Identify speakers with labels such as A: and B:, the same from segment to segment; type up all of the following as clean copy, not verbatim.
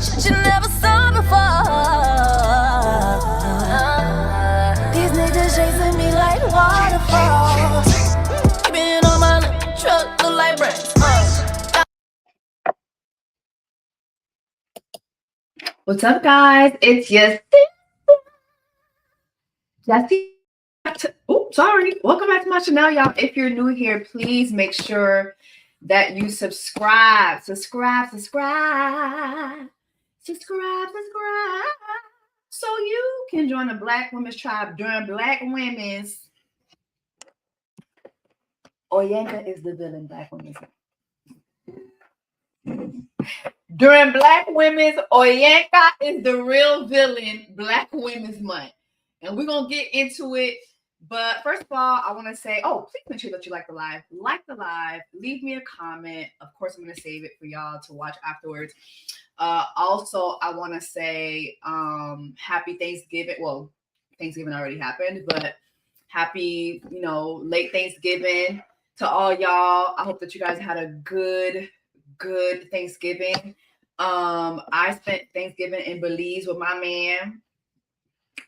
A: shit you never saw before. These niggas chasing me like waterfalls. Keeping on my truck, look like brains.
B: What's up, guys? It's Jessie. Oh, sorry. Welcome back to my channel, y'all. If you're new here, please make sure that you subscribe. Subscribe. So you can join the Black Women's Tribe during Black Women's. ONYEKA is the villain, Black Women's. During Black Women's, ONYEKA is the real villain, Black Women's Month. And we're going to get into it. But first of all, I want to say, please make sure that you like the live. Like the live. Leave me a comment. Of course, I'm going to save it for y'all to watch afterwards. Also, I want to say happy Thanksgiving. Well, Thanksgiving already happened, but happy, late Thanksgiving to all y'all. I hope that you guys had a good Thanksgiving. I spent Thanksgiving in Belize with my man.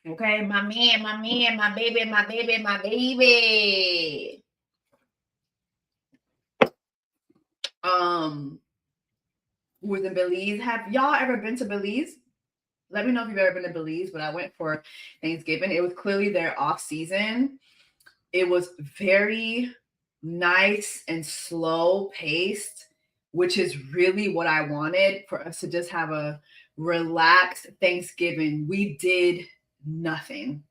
B: Okay, my man, my baby. Who was in Belize. Have y'all ever been to Belize? Let me know if you've ever been to Belize, but I went for Thanksgiving. It was clearly their off season. It was very nice and slow paced, which is really what I wanted, for us to just have a relaxed Thanksgiving. We did nothing.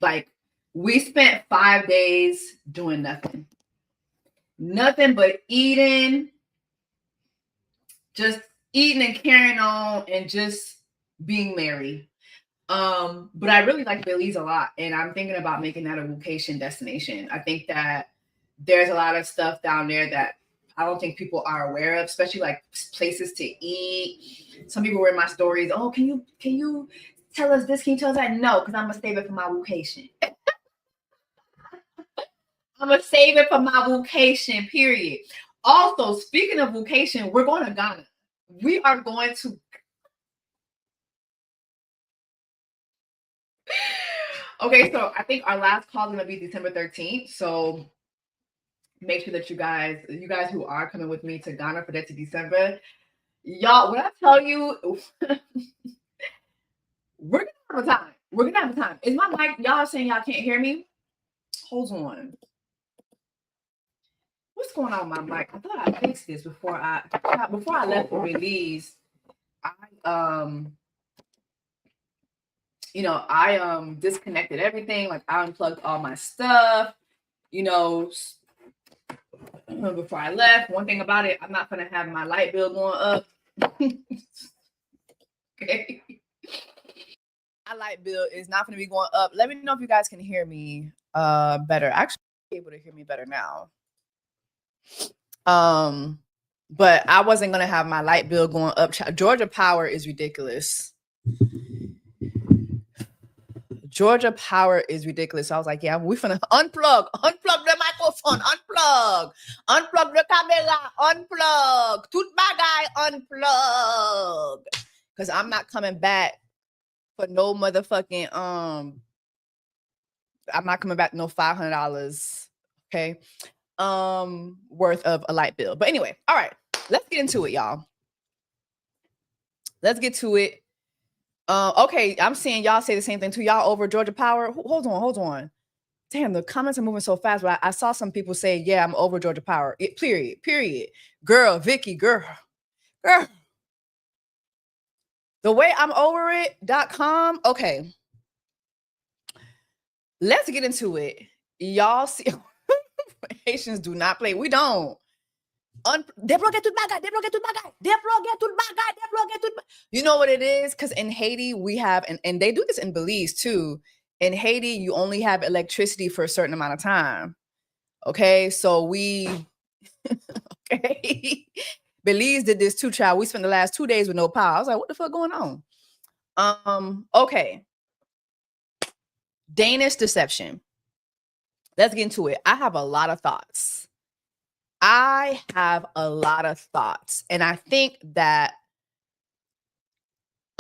B: Like, we spent 5 days doing nothing but eating, just eating and carrying on and just being merry. But I really like Belize a lot, and I'm thinking about making that a vacation destination. I think that there's a lot of stuff down there that I don't think people are aware of, especially like places to eat. Some people were in my stories. Oh, can you tell us this? Can you tell us that? No, because I'm gonna save it for my vacation. I'm gonna save it for my vacation, period. Also, speaking of vacation, we're going to Ghana. We are going to. Okay, so I think our last call is gonna be December 13th. So make sure that you guys who are coming with me to Ghana for that to December, y'all, when I tell you, we're gonna have a time. We're gonna have a time. Is my mic? Y'all saying y'all can't hear me? Hold on. What's going on with my mic? I thought I fixed this before I left for Belize. I disconnected everything. Like, I unplugged all my stuff. Before I left. One thing about it, I'm not gonna have my light bill going up. Okay. My light bill is not gonna be going up. Let me know if you guys can hear me better. Actually, I'm able to hear me better now. But I wasn't gonna have my light bill going up. Georgia Power is ridiculous. Georgia Power is ridiculous. So I was like, yeah, we finna unplug the microphone, unplug the camera, unplug, tout bagay, unplug. Because I'm not coming back for no motherfucking, I'm not coming back no $500, okay, worth of a light bill. But anyway, all right, let's get into it, y'all. Let's get to it. Okay, I'm seeing y'all say the same thing too. Y'all over Georgia Power? Hold on. Damn, the comments are moving so fast. But I saw some people say, yeah, I'm over Georgia Power. Period. Girl, Vicky, girl. The way I'm over it.com. Okay. Let's get into it. Y'all see, Haitians do not play. We don't. You know what it is? Because in Haiti, we have, and they do this in Belize too. In Haiti, you only have electricity for a certain amount of time. Okay, so okay. Belize did this too, child. We spent the last 2 days with no power. I was like, what the fuck going on? Okay. Danish deception. Let's get into it. I have a lot of thoughts. And I think that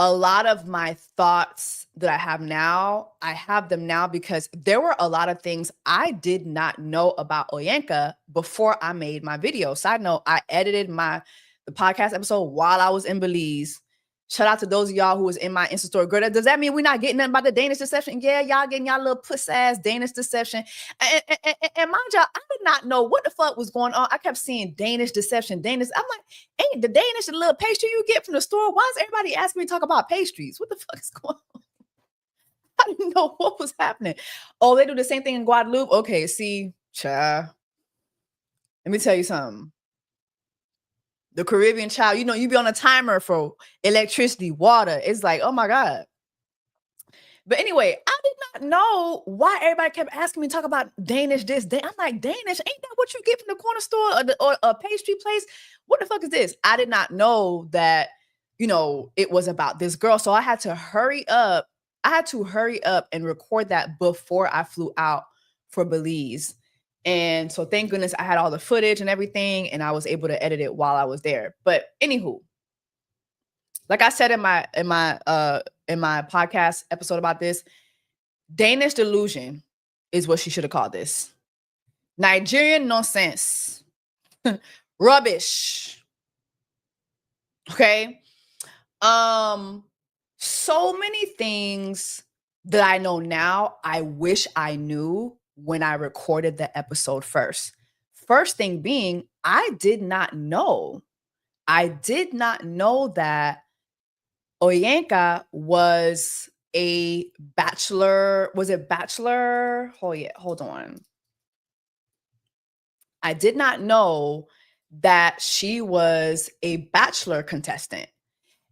B: a lot of my thoughts that I have now, I have them now because there were a lot of things I did not know about ONYEKA before I made my video. Side note, I edited the podcast episode while I was in Belize. Shout out to those of y'all who was in my Insta story. Girl, does that mean we're not getting nothing about the Danish deception? Yeah, y'all getting y'all little puss-ass Danish deception. And mind y'all, I did not know what the fuck was going on. I kept seeing Danish deception, Danish. I'm like, ain't the Danish a little pastry you get from the store? Why is everybody asking me to talk about pastries? What the fuck is going on? I didn't know what was happening. Oh, they do the same thing in Guadeloupe? Okay, see, child. Let me tell you something. The Caribbean child, you know, you be on a timer for electricity, water. It's like, oh my God. But anyway, I did not know why everybody kept asking me to talk about Danish this. I'm like, Danish, ain't that what you get from the corner store or a pastry place? What the fuck is this? I did not know that, you know, it was about this girl. So I had to hurry up. I had to hurry up and record that before I flew out for Belize. And so thank goodness I had all the footage and everything, and I was able to edit it while I was there. But anywho, like I said in my podcast episode about this, Danish delusion is what she should have called this. Nigerian nonsense. Rubbish. Okay. So many things that I know now, I wish I knew when I recorded the episode first. First thing being, I did not know that ONYEKA was a bachelor. Was it bachelor? Oh yeah, hold on. I did not know that she was a bachelor contestant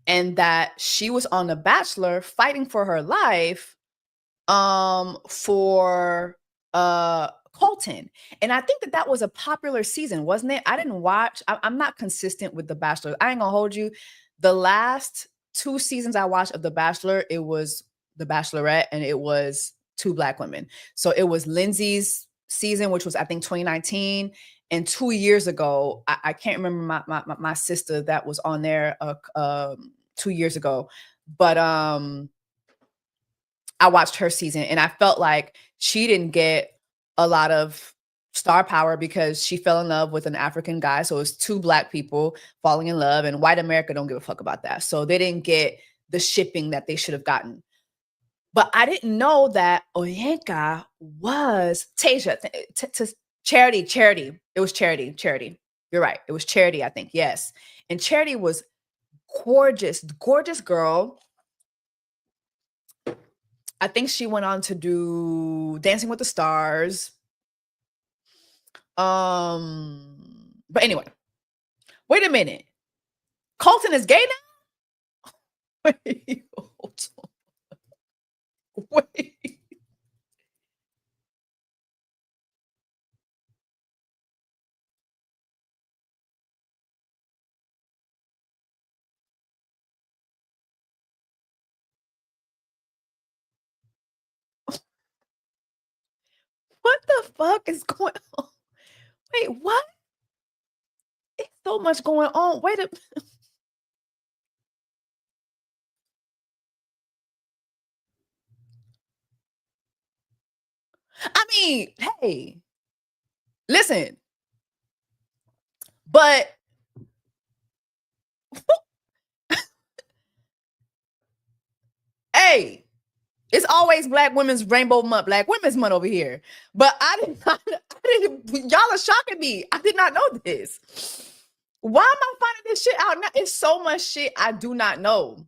B: and that she was on The Bachelor fighting for her life for Colton. And I think that was a popular season, wasn't it? I didn't watch. I'm not consistent with The Bachelor. I ain't gonna hold you. The last 2 seasons I watched of The Bachelor, it was The Bachelorette and it was 2 Black women. So it was Lindsay's season, which was I think 2019, and 2 years ago, I can't remember my sister that was on there 2 years ago, but I watched her season and I felt like she didn't get a lot of star power because she fell in love with an African guy. So it was 2 Black people falling in love, and white America don't give a fuck about that. So they didn't get the shipping that they should have gotten. But I didn't know that ONYEKA was Tasia, Charity. It was Charity. You're right. It was Charity, I think. Yes. And Charity was gorgeous girl. I think she went on to do Dancing with the Stars. But anyway, wait a minute. Colton is gay now? Wait, hold on. Wait. What the fuck is going on? Wait, what? It's so much going on. Wait a I mean, hey, listen, but hey, it's always Black Women's Rainbow Month, Black Women's Month over here. But y'all are shocking me. I did not know this. Why am I finding this shit out now? It's so much shit I do not know.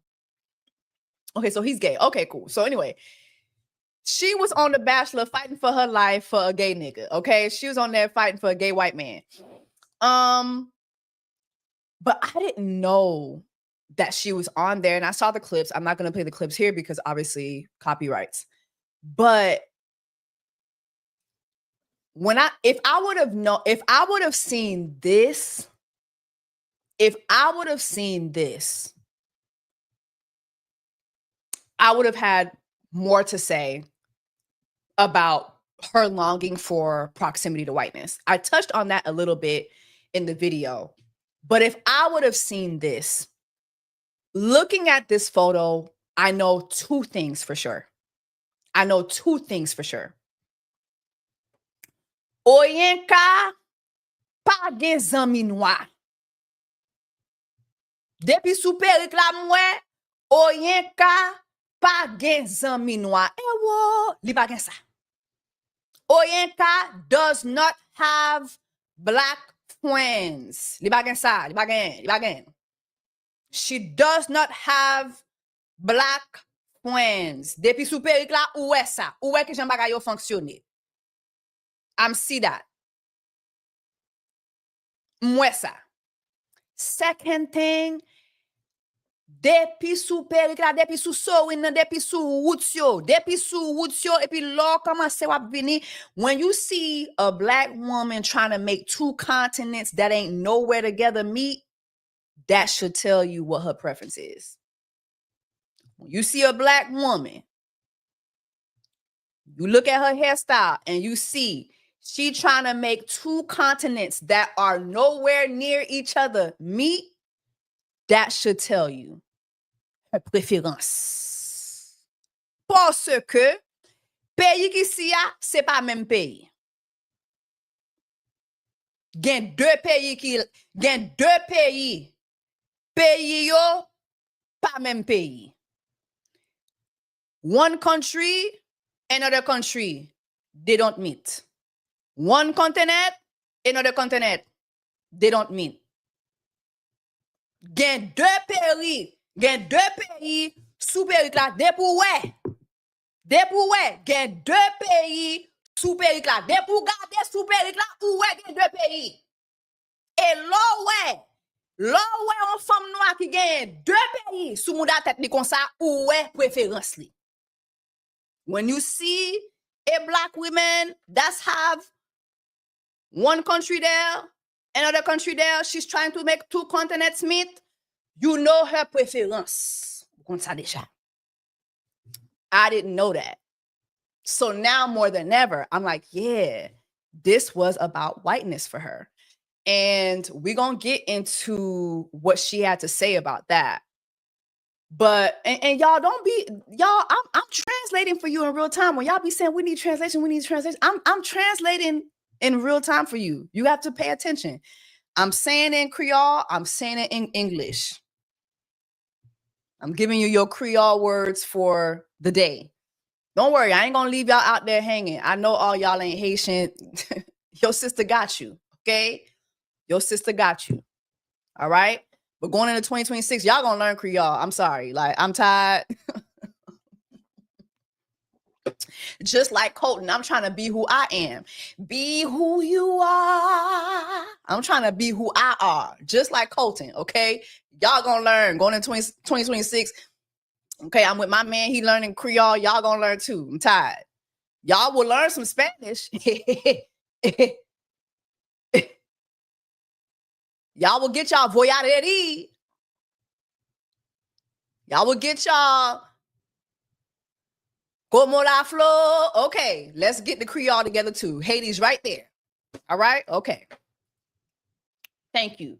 B: Okay, so he's gay. Okay, cool. So anyway, she was on The Bachelor fighting for her life for a gay nigga. Okay, she was on there fighting for a gay white man. But I didn't know that she was on there, and I saw the clips. I'm not going to play the clips here because obviously copyrights. But if I would have seen this, I would have had more to say about her longing for proximity to whiteness. I touched on that a little bit in the video, but if I would have seen this, looking at this photo, I know two things for sure. ONYEKA pa gen zanmi noir. Depuis sou perik la mwen, ONYEKA pa gen zanmi noir. Ewo, li pa gen sa. ONYEKA does not have black friends. Li pa gen sa, li pa gen. She does not have black friends. Depuis sou perik la, ouwe sa. Ouwe ki jan bagay yo fonksyone. I'm see that. Mwen sa. Second thing, depuis sou perik la, depuis sou sowin, depuis sou woutsyo, epi lò komanse wap vini, when you see a black woman trying to make two continents that ain't nowhere together meet, that should tell you what her preference is. When you see a black woman, you look at her hairstyle and you see she trying to make two continents that are nowhere near each other meet, that should tell you her préférence. Parce que pays qui si a, c'est pas même pays. Gen deux pays pays yo pas même pays. One country, another country, they don't meet. One continent, another continent, they don't meet. Gen deux pays sous périk la, depou wè, gen deux pays sous périk la, depou gade sous périk la, ou wè gen deux pays. Et lò wè on femme noire qui gen deux pays sous mouda tête li kon sa, ou wè préférence li. When you see a black woman that's have one country there, another country there, she's trying to make two continents meet, you know her préférence. I didn't know that. So now more than ever, I'm like, yeah, this was about whiteness for her. And we're going to get into what she had to say about that. But, and y'all don't be, y'all, I'm translating for you in real time. When y'all be saying, we need translation, I'm translating in real time for you. You have to pay attention. I'm saying it in Creole, I'm saying it in English. I'm giving you your Creole words for the day. Don't worry, I ain't gonna leave y'all out there hanging. I know all y'all ain't Haitian. Your sister got you, okay? Your sister got you, all right? But going into 2026, y'all gonna learn Creole. I'm sorry, like, I'm tired. Just like Colton, I'm trying to be who I am. Be who you are. I'm trying to be who I are, just like Colton, okay? Y'all gonna learn going into 2026. Okay, I'm with my man. He learning Creole. Y'all gonna learn too. I'm tired. Y'all will learn some Spanish. Y'all will get y'all voyaderi. Y'all will get y'all como la flor. Okay, let's get the Creole together too. Haiti's right there. All right, okay. Thank you.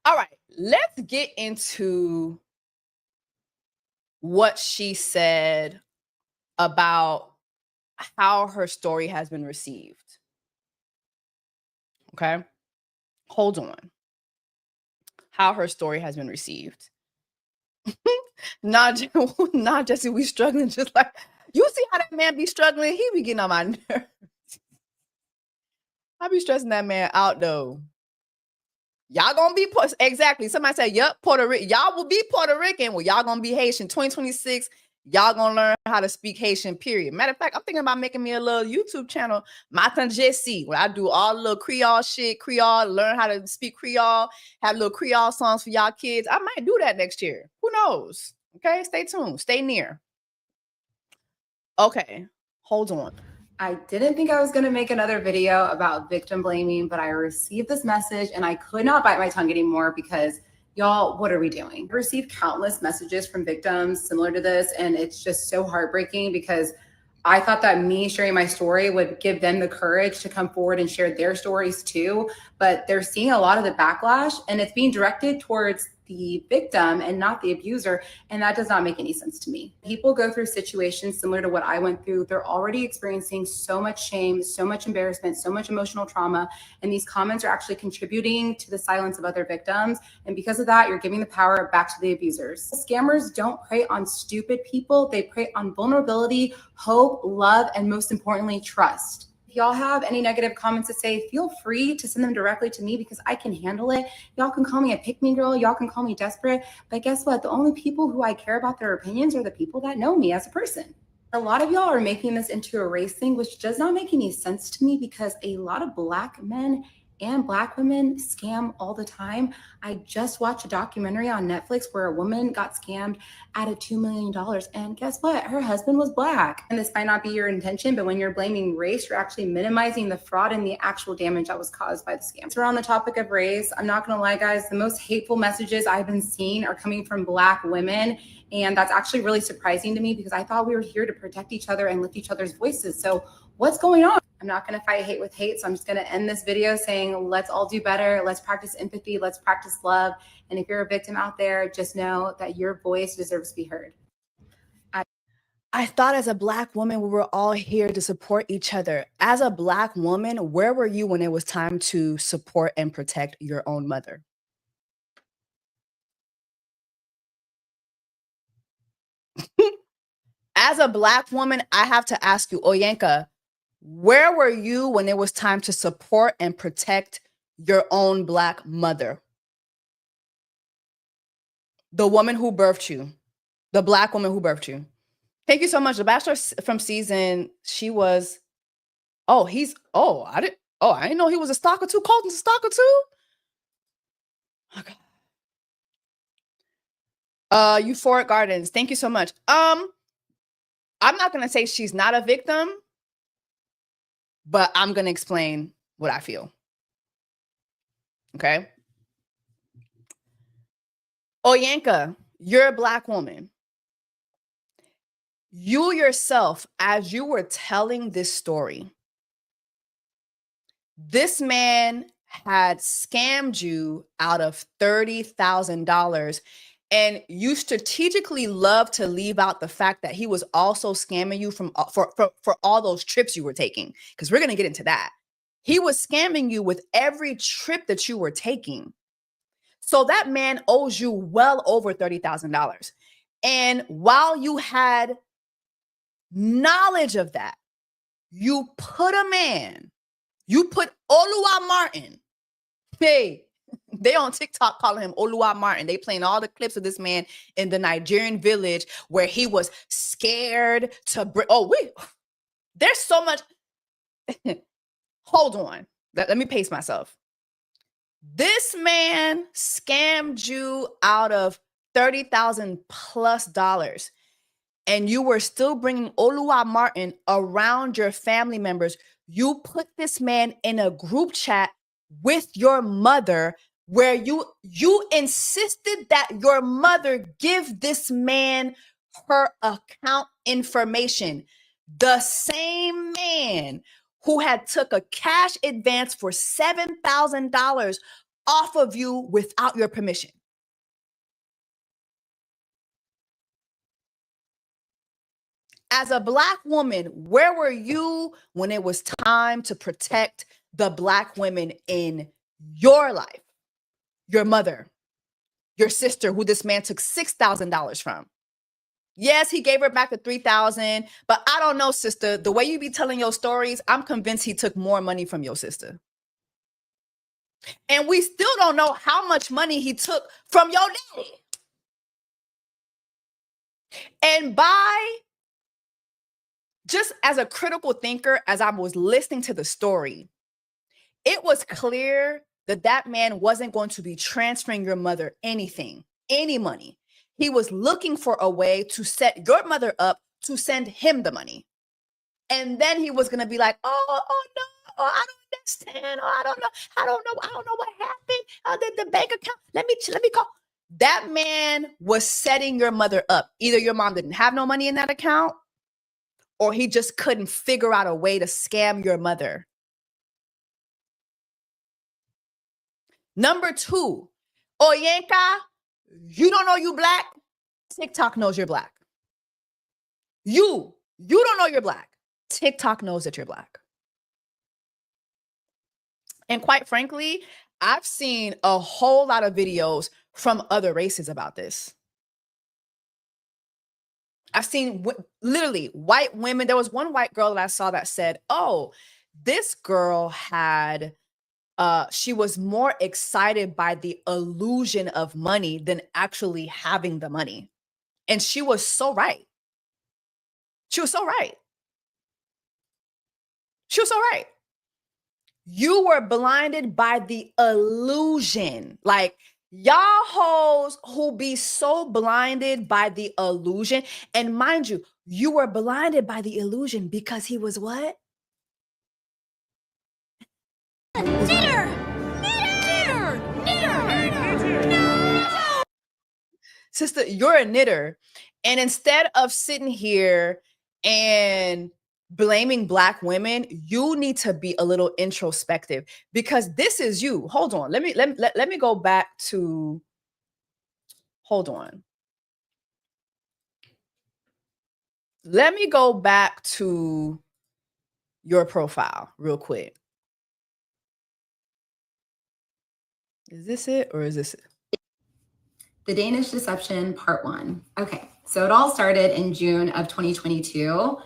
B: All right, let's get into what she said about how her story has been received. Okay, hold on. How her story has been received. Nah, Jesse, we struggling just like, you see how that man be struggling? He be getting on my nerves. I be stressing that man out though. Y'all gonna be, exactly. Somebody said, yep, Puerto Rican. Y'all will be Puerto Rican. Well, y'all gonna be Haitian. 2026, y'all gonna learn how to speak Haitian, period. Matter of fact, I'm thinking about making me a little YouTube channel, Matan Jesse, where I do all the little Creole shit, Creole, learn how to speak Creole, have little Creole songs for y'all kids. I might do that next year. Who knows? Okay, stay tuned. Stay near. Okay, hold on.
C: I didn't think I was going to make another video about victim blaming, but I received this message and I could not bite my tongue anymore because, y'all, what are we doing? I received countless messages from victims similar to this, and it's just so heartbreaking because I thought that me sharing my story would give them the courage to come forward and share their stories too, but they're seeing a lot of the backlash, and it's being directed towards the victim and not the abuser. And that does not make any sense to me. People go through situations similar to what I went through. They're already experiencing so much shame, so much embarrassment, so much emotional trauma. And these comments are actually contributing to the silence of other victims. And because of that, you're giving the power back to the abusers. Scammers don't prey on stupid people. They prey on vulnerability, hope, love, and most importantly, trust. If y'all have any negative comments to say, feel free to send them directly to me because I can handle it. Y'all can call me a pick-me girl. Y'all can call me desperate. But guess what? The only people who I care about their opinions are the people that know me as a person. A lot of y'all are making this into a race thing, which does not make any sense to me because a lot of Black men and Black women scam all the time. I just watched a documentary on Netflix where a woman got scammed out of $2 million. And guess what? Her husband was Black. And this might not be your intention, but when you're blaming race, you're actually minimizing the fraud and the actual damage that was caused by the scam. So on the topic of race, I'm not gonna lie, guys, the most hateful messages I've been seeing are coming from Black women. And that's actually really surprising to me because I thought we were here to protect each other and lift each other's voices. So what's going on? I'm not going to fight hate with hate. So I'm just going to end this video saying, let's all do better. Let's practice empathy. Let's practice love. And if you're a victim out there, just know that your voice deserves to be heard.
B: I thought as a Black woman, we were all here to support each other. As a Black woman, where were you when it was time to support and protect your own mother? As a Black woman, I have to ask you, ONYEKA, where were you when it was time to support and protect your own Black mother? The woman who birthed you, the Black woman who birthed you. Thank you so much. The Bachelor from season, she was, I didn't know he was a stalker too. Colton's a stalker too? Okay. Euphoric Gardens, thank you so much. I'm not going to say she's not a victim, but I'm going to explain what I feel. Okay. ONYEKA, you're a Black woman. You yourself, as you were telling this story, this man had scammed you out of $30,000. And you strategically love to leave out the fact that he was also scamming you for all those trips you were taking, because we're going to get into that. He was scamming you with every trip that you were taking. So that man owes you well over $30,000. And while you had knowledge of that, you put Oluwa Martin. Hey, they on TikTok calling him Oluwa Martin. They playing all the clips of this man in the Nigerian village where he was scared to bring. There's so much. Hold on. Let me pace myself. This man scammed you out of $30,000 plus, and you were still bringing Oluwa Martin around your family members. You put this man in a group chat with your mother where you insisted that your mother give this man her account information. The same man who had took a cash advance for $7,000 off of you without your permission. As a Black woman, where were you when it was time to protect the Black women in your life? Your mother, your sister, who this man took $6,000 from. Yes, he gave her back the $3,000, but I don't know, sister. The way you be telling your stories, I'm convinced he took more money from your sister. And we still don't know how much money he took from your daddy. And just as a critical thinker, as I was listening to the story, it was clear that that man wasn't going to be transferring your mother anything, any money. He was looking for a way to set your mother up to send him the money. And then he was going to be like, oh no, I don't understand. I don't know what happened. The bank account, let me call. That man was setting your mother up. Either your mom didn't have no money in that account, or he just couldn't figure out a way to scam your mother. Number two, ONYEKA, You don't know you black? TikTok knows you're black. You don't know you're black. TikTok knows that you're black. And quite frankly, I've seen a whole lot of videos from other races about this. I've seen literally white women. There was one white girl that I saw that said, oh, this girl had, she was more excited by the illusion of money than actually having the money. And she was so right. She was so right. She was so right. You were blinded by the illusion. Like, y'all hoes who be so blinded by the illusion. And mind you, you were blinded by the illusion because he was what?
A: Knitter! Knitter! Knitter! No!
B: Sister, you're a knitter. And instead of sitting here and blaming Black women, you need to be a little introspective because this is you. Hold on. Let me go back to, hold on. Let me go back to your profile real quick. Is this it or is this it?
C: The Danish Deception Part 1. Okay, so it all started in June of 2022.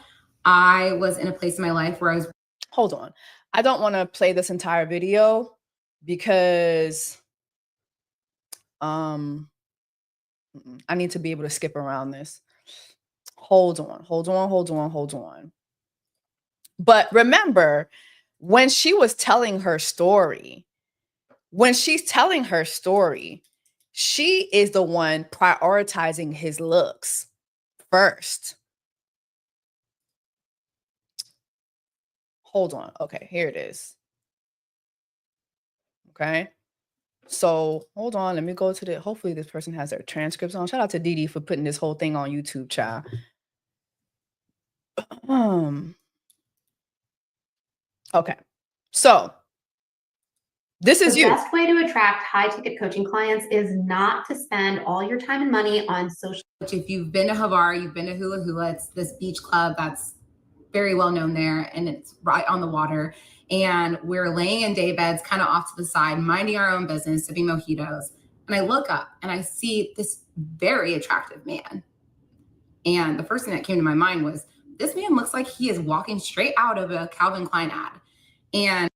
C: I was in a place in my life where I was...
B: Hold on. I don't want to play this entire video because I need to be able to skip around this. Hold on. But remember, when she was telling her story, she is the one prioritizing his looks first. Hold on. Okay, here it is. Okay. So hold on. Let me go to the, hopefully this person has their transcripts on. Shout out to Didi for putting this whole thing on YouTube, child. Okay. So this is you.
D: The best way to attract high-ticket coaching clients is not to spend all your time and money on social.
C: If you've been to Havar, you've been to Hula Hula, it's this beach club that's very well known there, and it's right on the water. And we're laying in day beds, kind of off to the side, minding our own business, sipping mojitos. And I look up and I see this very attractive man. And the first thing that came to my mind was, this man looks like he is walking straight out of a Calvin Klein ad. And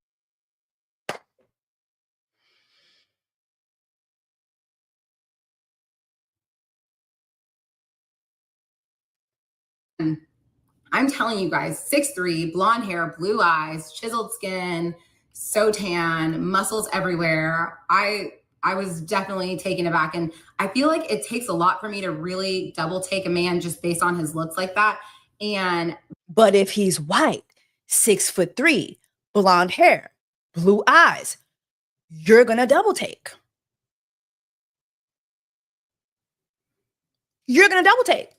C: I'm telling you guys, 6'3", blonde hair, blue eyes, chiseled skin, so tan, muscles everywhere. I was definitely taken aback. And I feel like it takes a lot for me to really double take a man just based on his looks like that.
B: But if he's white, 6'3", blonde hair, blue eyes, you're going to double take. You're going to double take.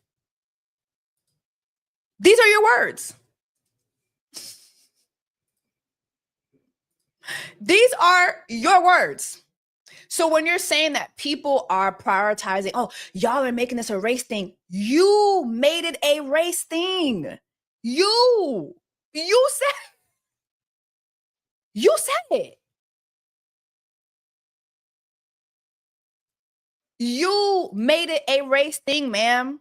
B: These are your words. These are your words. So when you're saying that people are prioritizing, oh, y'all are making this a race thing. You made it a race thing. You said it. You made it a race thing, ma'am.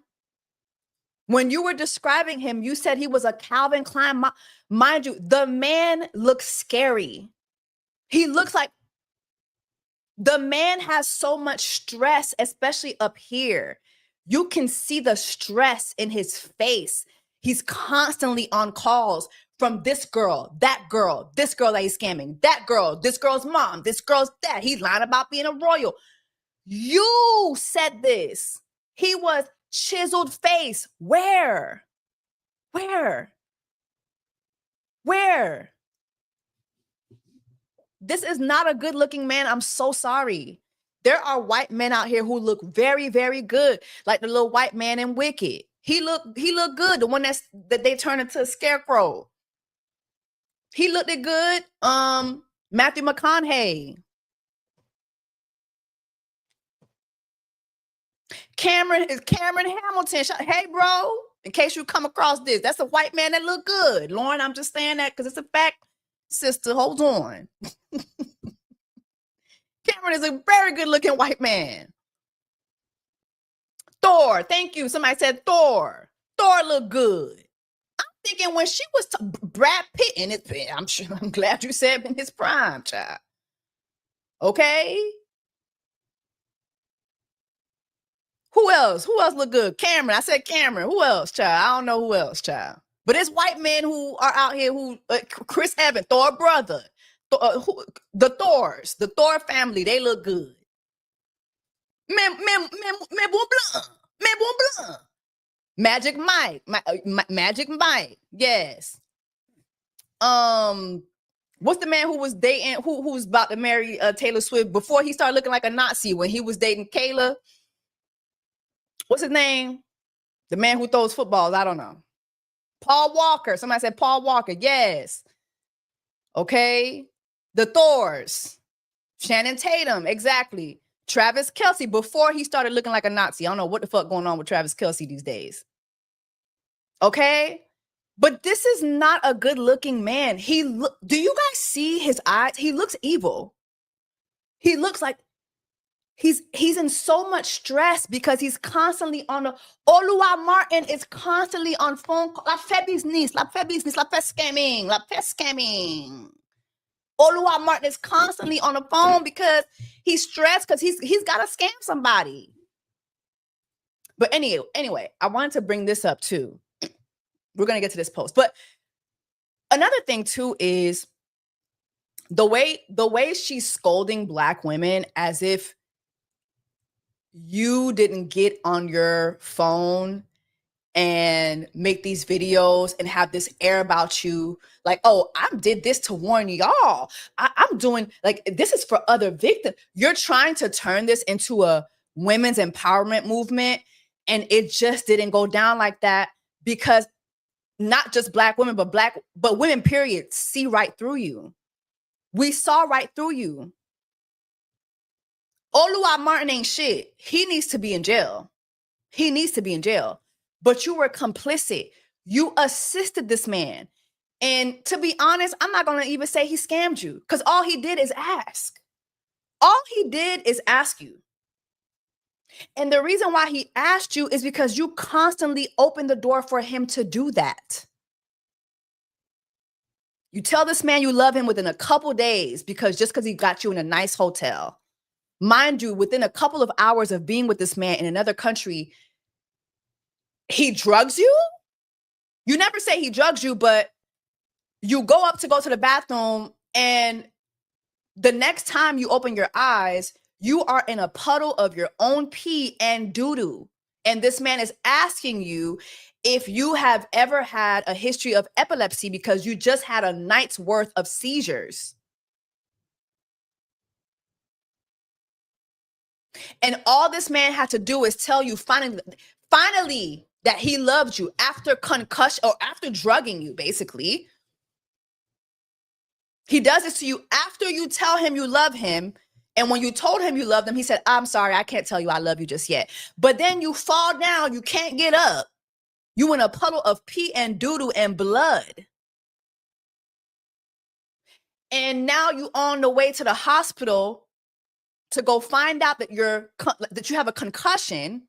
B: When you were describing him, you said he was a Calvin Klein. Mind you, the man looks scary. He looks like the man has so much stress, especially up here. You can see the stress in his face. He's constantly on calls from this girl, that girl, this girl that he's scamming, that girl, this girl's mom, this girl's dad. He's lying about being a royal. You said this. He was chiseled face. Where? This is not a good looking man. I'm so sorry. There are white men out here who look very, very good. Like the little white man in Wicked. He looked good. The one that they turned into a scarecrow. He looked it good. Matthew McConaughey. Cameron Hamilton. Hey, bro, in case you come across this, that's a white man that look good. Lauren, I'm just saying that because it's a fact. Sister, hold on. Cameron is a very good looking white man. Thor, thank you. Somebody said Thor. Thor look good. I'm thinking when she was Brad Pitt in it, I'm glad you said in his prime, child. Okay. Who else? Who else look good? Cameron. I said Cameron. Who else, child? I don't know who else, child. But it's white men who are out here who, Chris Evans, Thor brother, the Thors, the Thor family, they look good. Magic Mike, Magic Mike, yes. What's the man who was dating, who's about to marry Taylor Swift before he started looking like a Nazi when he was dating Kayla? What's his name? The man who throws footballs. I don't know. Paul Walker. Somebody said Paul Walker. Yes. Okay. The Thors. Shannon Tatum. Exactly. Travis Kelce before he started looking like a Nazi. I don't know what the fuck going on with Travis Kelce these days. Okay. But this is not a good looking man. Do you guys see his eyes? He looks evil. He looks like he's in so much stress because he's constantly on the Olua Martin is constantly on phone call. La fait business. Olua Martin is constantly on the phone because he's stressed because he's got to scam somebody. But anyway, I wanted to bring this up too. We're going to get to this post. But another thing too is the way she's scolding Black women as if you didn't get on your phone and make these videos and have this air about you. Like, oh, I did this to warn y'all. I'm doing, like, this is for other victims. You're trying to turn this into a women's empowerment movement. And it just didn't go down like that because not just Black women, but women, period, see right through you. We saw right through you. Olua Martin ain't shit. He needs to be in jail. He needs to be in jail. But you were complicit. You assisted this man. And to be honest, I'm not going to even say he scammed you because all he did is ask. All he did is ask you. And the reason why he asked you is because you constantly opened the door for him to do that. You tell this man you love him within a couple days because he got you in a nice hotel. Mind you, within a couple of hours of being with this man in another country, he drugs you? You never say he drugs you, but you go to the bathroom and the next time you open your eyes, you are in a puddle of your own pee and doo-doo. And this man is asking you if you have ever had a history of epilepsy because you just had a night's worth of seizures. And all this man had to do is tell you finally that he loved you after concussion or after drugging you, basically. He does this to you after you tell him you love him. And when you told him you loved him, he said, I'm sorry, I can't tell you I love you just yet. But then you fall down, you can't get up. You in a puddle of pee and doo-doo and blood. And now you on the way to the hospital to go find out that you have a concussion.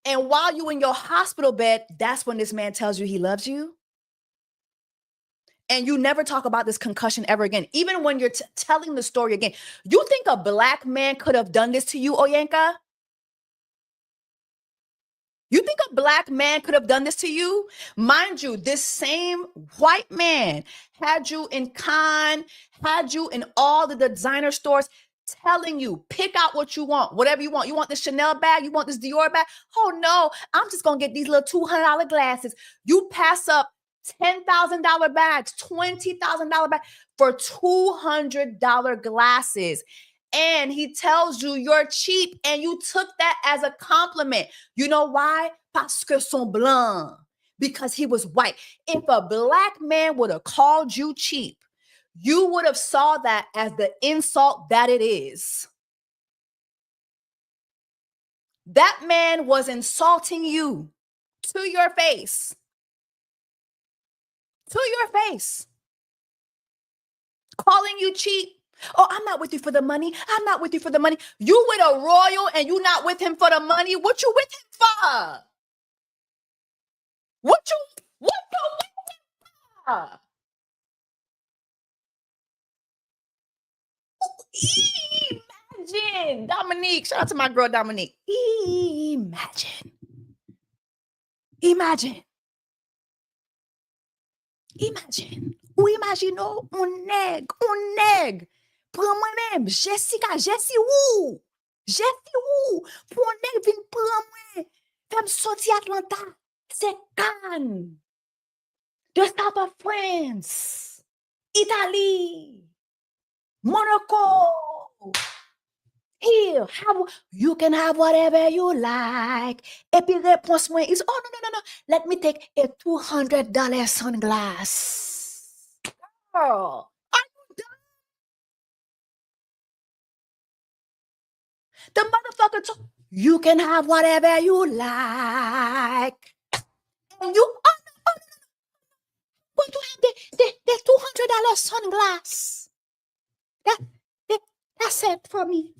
B: And while you in your hospital bed, that's when this man tells you he loves you. And you never talk about this concussion ever again. Even when you're telling the story again, you think a Black man could have done this to you, ONYEKA? You think a Black man could have done this to you? Mind you, this same white man had you in Cannes, had you in all the designer stores telling you, pick out what you want, whatever you want. You want this Chanel bag? You want this Dior bag? Oh no, I'm just going to get these little $200 glasses. You pass up $10,000 bags, $20,000 bags for $200 glasses. And he tells you you're cheap and you took that as a compliment. You know why? Parce que sont blancs. Because he was white. If a Black man would have called you cheap, you would have saw that as the insult that it is. That man was insulting you to your face. To your face. Calling you cheap. Oh, I'm not with you for the money. I'm not with you for the money. You with a royal and you not with him for the money. What you with him for? What you with him for? Imagine. Dominique. Shout out to my girl Dominique. Imagine. Imagine. Imagine. Ou imaginou un nèg. Prends moi-même, jessacouplethingspod. Pour un nèg vin prend moi. Femme sorti Atlanta. C'est Cannes. The South of France. Italy. Monaco. Here, you can have whatever you like. Et puis réponse moi is, oh no. Let me take a $200 sunglass. Girl, are you done? The motherfucker told you can have whatever you like. And you going to have the $200 sunglass. That's it for me.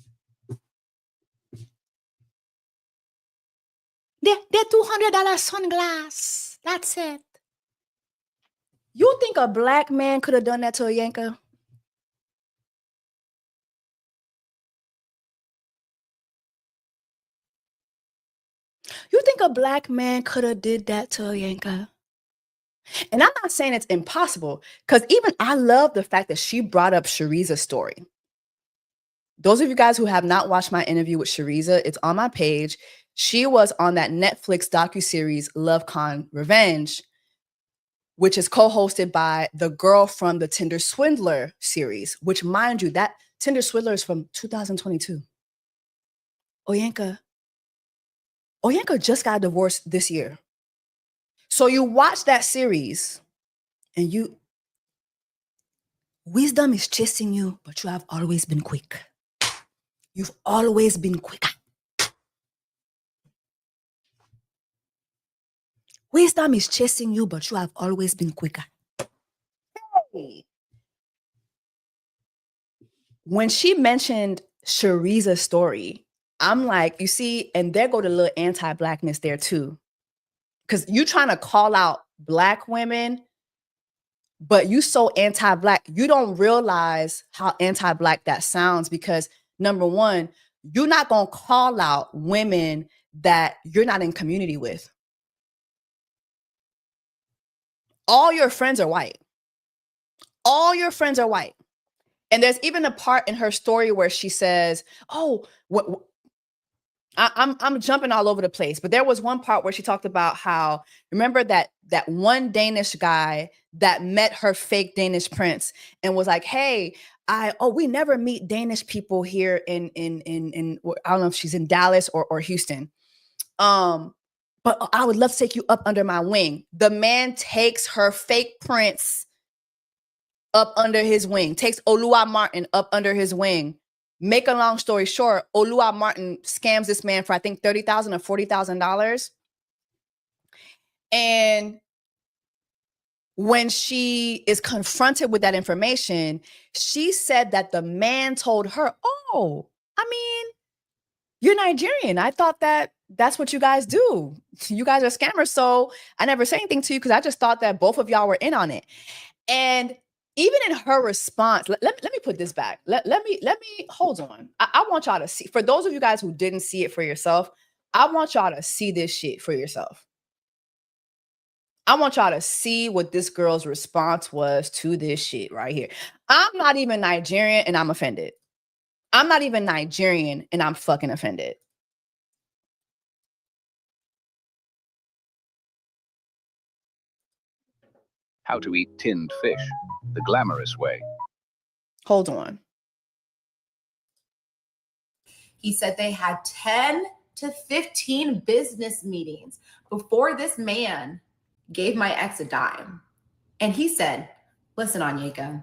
B: The $200 sunglass. That's it. You think a black man could have done that to ONYEKA? You think a black man could have did that to ONYEKA? And I'm not saying it's impossible, because even I love the fact that she brought up Shariza's story. Those of you guys who have not watched my interview with Shariza, it's on my page. She was on that Netflix docuseries LoveCon Revenge, which is co-hosted by the girl from the Tinder Swindler series, which, mind you, that Tinder Swindler is from 2022. ONYEKA just got divorced this year. So you watch that series and wisdom is chasing you, but you have always been quick. You've always been quicker. Wisdom is chasing you, but you have always been quicker. Hey. When she mentioned Shariza's story, I'm like, you see, and there go the little anti-blackness there too. Because you trying to call out black women, but you so anti-black, you don't realize how anti-black that sounds, because number one, you're not going to call out women that you're not in community with. All your friends are white. All your friends are white. And there's even a part in her story where she says, oh, I'm jumping all over the place, but there was one part where she talked about how, remember that one Danish guy that met her fake Danish prince and was like, hey, we never meet Danish people here in I don't know if she's in Dallas or Houston. But I would love to take you up under my wing. The man takes her fake prince up under his wing, takes Olua Martin up under his wing. Make a long story short, Olua Martin scams this man for, I think, $30,000 or $40,000. And when she is confronted with that information, she said that the man told her, oh, I mean, you're Nigerian. I thought that's what you guys do. You guys are scammers. So I never say anything to you because I just thought that both of y'all were in on it. And even in her response, let me put this back. Let me hold on. I want y'all to see, for those of you guys who didn't see it for yourself, I want y'all to see this shit for yourself. I want y'all to see what this girl's response was to this shit right here. I'm not even Nigerian and I'm offended. I'm not even Nigerian and I'm fucking offended.
E: How to eat tinned fish, the glamorous way.
B: Hold on.
C: He said they had 10 to 15 business meetings before this man gave my ex a dime. And he said, listen, ONYEKA,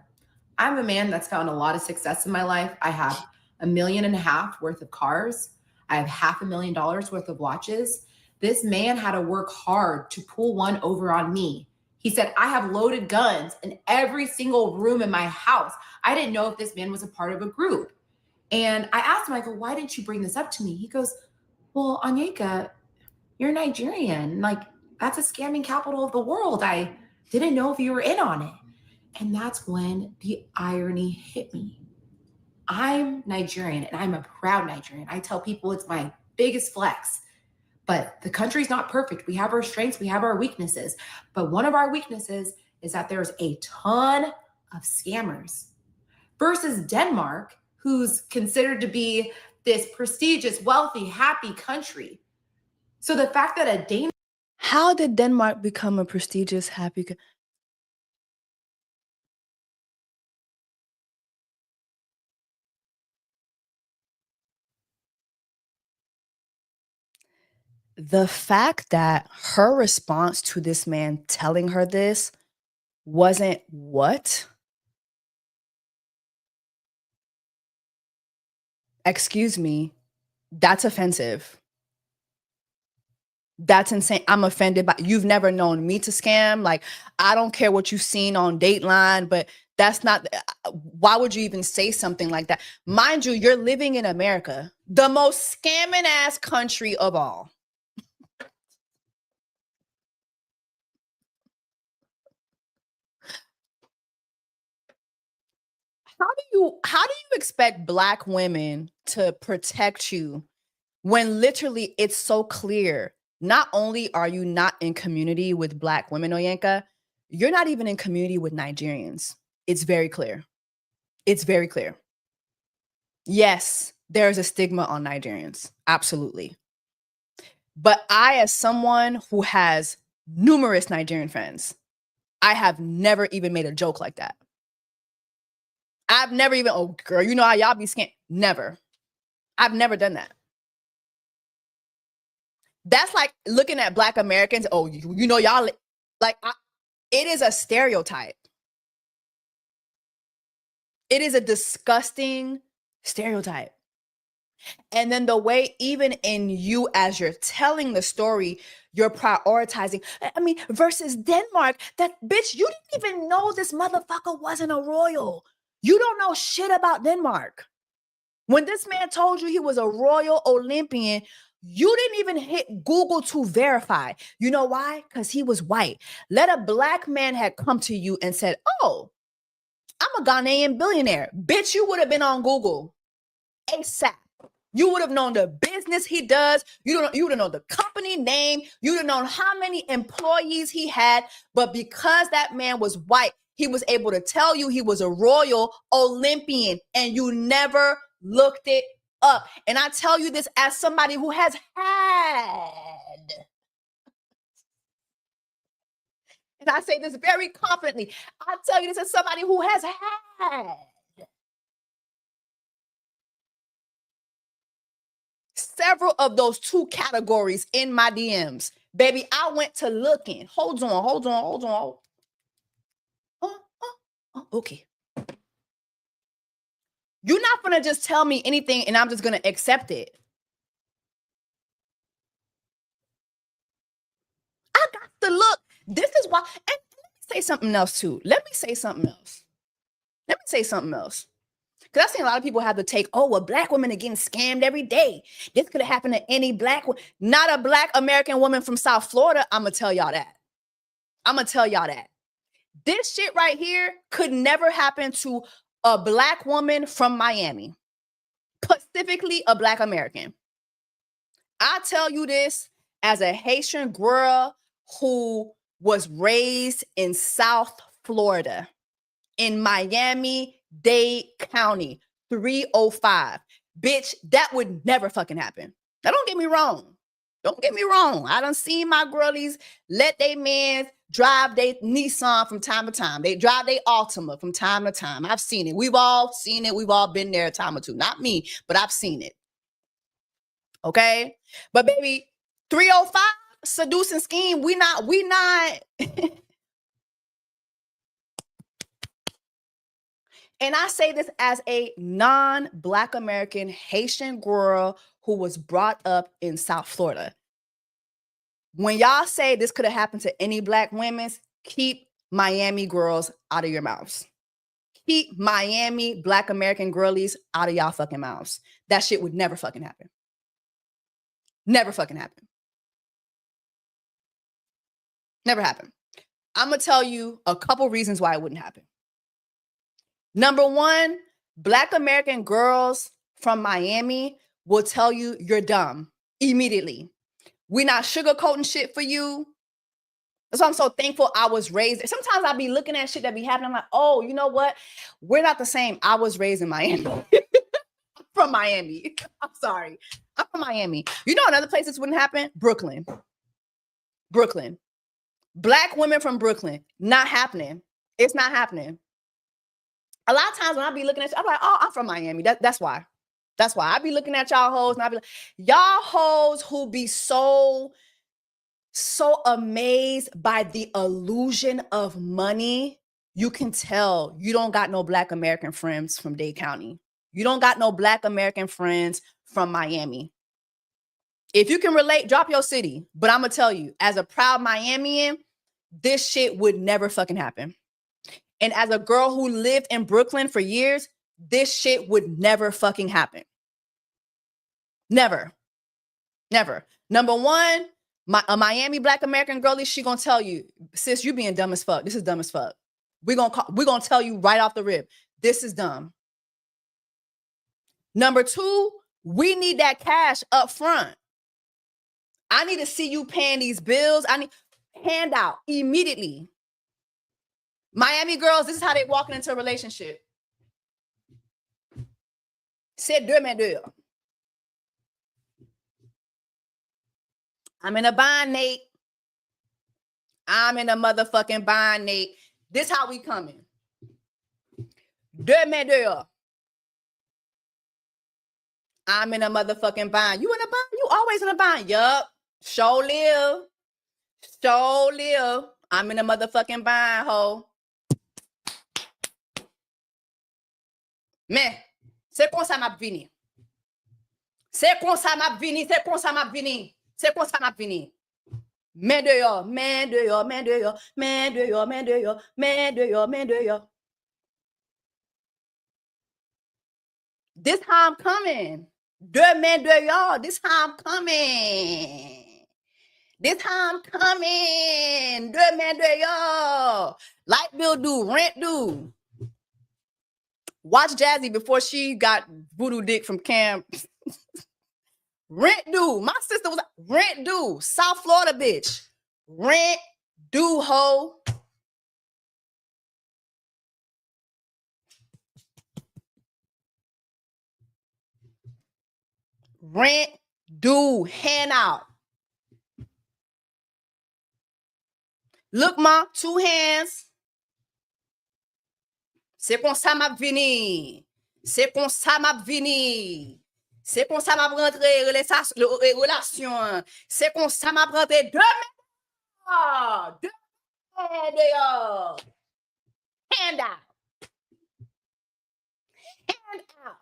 C: I'm a man that's found a lot of success in my life. I have $1.5 million worth of cars. I have $500,000 worth of watches. This man had to work hard to pull one over on me. He said, I have loaded guns in every single room in my house. I didn't know if this man was a part of a group. And I asked him, I go, why didn't you bring this up to me? He goes, well, ONYEKA, you're Nigerian. Like, that's a scamming capital of the world. I didn't know if you were in on it. And that's when the irony hit me. I'm Nigerian and I'm a proud Nigerian. I tell people it's my biggest flex. But the country's not perfect. We have our strengths, we have our weaknesses. But one of our weaknesses is that there's a ton of scammers versus Denmark, who's considered to be this prestigious, wealthy, happy country. So the fact that a Danish—
A: How did Denmark become a prestigious, happy? The fact that her response to this man telling her this wasn't what? Excuse me, that's offensive. That's insane. I'm offended by— you've never known me to scam. Like, I don't care what you've seen on Dateline, but that's not— why would you even say something like that? Mind you, you're living in America, the most scamming ass country of all. How do you expect Black women to protect you when literally it's so clear? Not only are you not in community with Black women, ONYEKA, you're not even in community with Nigerians. It's very clear. It's very clear. Yes, there's a stigma on Nigerians. Absolutely. But I, as someone who has numerous Nigerian friends, I have never even made a joke like that. I've never even, oh, girl, you know how y'all be scammed. Never. I've never done that. That's like looking at Black Americans. Oh, you know, y'all, like, it is a stereotype. It is a disgusting stereotype. And then the way, even in you, as you're telling the story, you're prioritizing, I mean, versus Denmark, that bitch, you didn't even know this motherfucker wasn't a royal. You don't know shit about Denmark. When this man told you he was a royal Olympian, you didn't even hit Google to verify. You know why? Because he was white. Let a Black man had come to you and said, oh, I'm a Ghanaian billionaire. Bitch, you would have been on Google ASAP. You would have known the business he does. You would have known the company name. You would have known how many employees he had. But because that man was white, he was able to tell you he was a royal Olympian, and you never looked it up. And I tell you this as somebody who has had, and I say this very confidently, I tell you this as somebody who has had several of those two categories in my DMs. Baby, I went to looking. Hold on. Okay. You're not gonna just tell me anything and I'm just gonna accept it. I got to look. This is why. And let me say something else too. Let me say something else. Because I've seen a lot of people have to take, oh, well, Black women are getting scammed every day. This could have happened to any Black woman. Not a Black American woman from South Florida. I'm going to tell y'all that. This shit right here could never happen to a Black woman from Miami. Specifically, a Black American. I tell you this as a Haitian girl who was raised in South Florida, in Miami-Dade County, 305. Bitch, that would never fucking happen. Now, don't get me wrong. I done seen my girlies let they men drive their Nissan from time to time. They drive their Altima from time to time. I've seen it. We've all seen it. We've all been there a time or two. Not me, but I've seen it. Okay? But baby, 305, seducing scheme, we not. And I say this as a non-Black American Haitian girl who was brought up in South Florida. When y'all say this could have happened to any Black women, keep Miami girls out of your mouths. Keep Miami Black American girlies out of y'all fucking mouths. That shit would never fucking happen. Never fucking happen. Never happen. I'm going to tell you a couple reasons why it wouldn't happen. Number one, Black American girls from Miami will tell you you're dumb immediately. We're not sugarcoating shit for you. That's why I'm so thankful I was raised. Sometimes I'll be looking at shit that be happening. I'm like, oh, you know what? We're not the same. I was raised in Miami. I'm from Miami. I'm sorry. I'm from Miami. You know another place this wouldn't happen? Brooklyn. Brooklyn. Black women from Brooklyn. Not happening. It's not happening. A lot of times when I be looking at you, I'm like, oh, I'm from Miami. That's why. That's why I be looking at y'all hoes and I be like, y'all hoes who be so amazed by the illusion of money. You can tell you don't got no Black American friends from Dade County. You don't got no Black American friends from Miami. If you can relate, drop your city. But I'm going to tell you, as a proud Miamian, this shit would never fucking happen. And as a girl who lived in Brooklyn for years, this shit would never fucking happen. Never. Never. Number one, a Miami Black American girlie, she gonna tell you, sis, you being dumb as fuck. This is dumb as fuck. We're gonna tell you right off the rip, this is dumb. Number two, we need that cash up front. I need to see you paying these bills. I need handout immediately. Miami girls, this is how they walking into a relationship. C'est deux mais deux. I'm in a bind, Nate. I'm in a motherfucking bind, Nate. This how we coming. Deux mais deux. I'm in a motherfucking bind. You in a bind? You always in a bind. Yup. Show live. Show live. I'm in a motherfucking bind, ho. Mais, c'est comme ça m'a vini. C'est comme ça m'a vini. C'est comme ça m'a vini. C'est comme ça m'a vini. Main dehors, main dehors, main dehors, main dehors, main dehors, main dehors, main dehors. This how I'm coming. Deux mains dehors. This how I'm coming. This how I'm coming. Deux mains dehors. Light bill due, rent due. Watch Jazzy before she got voodoo dick from Cam. Rent due. My sister was like, rent due. South Florida bitch. Rent due, ho. Rent due. Hand out. Look, ma, two hands. C'est comme ça m'a vini. C'est comme ça m'a vini. C'est comme ça m'a rentré relation. C'est comme ça m'a rentré deux dehors. Deux dehors. Hand out. Hand out.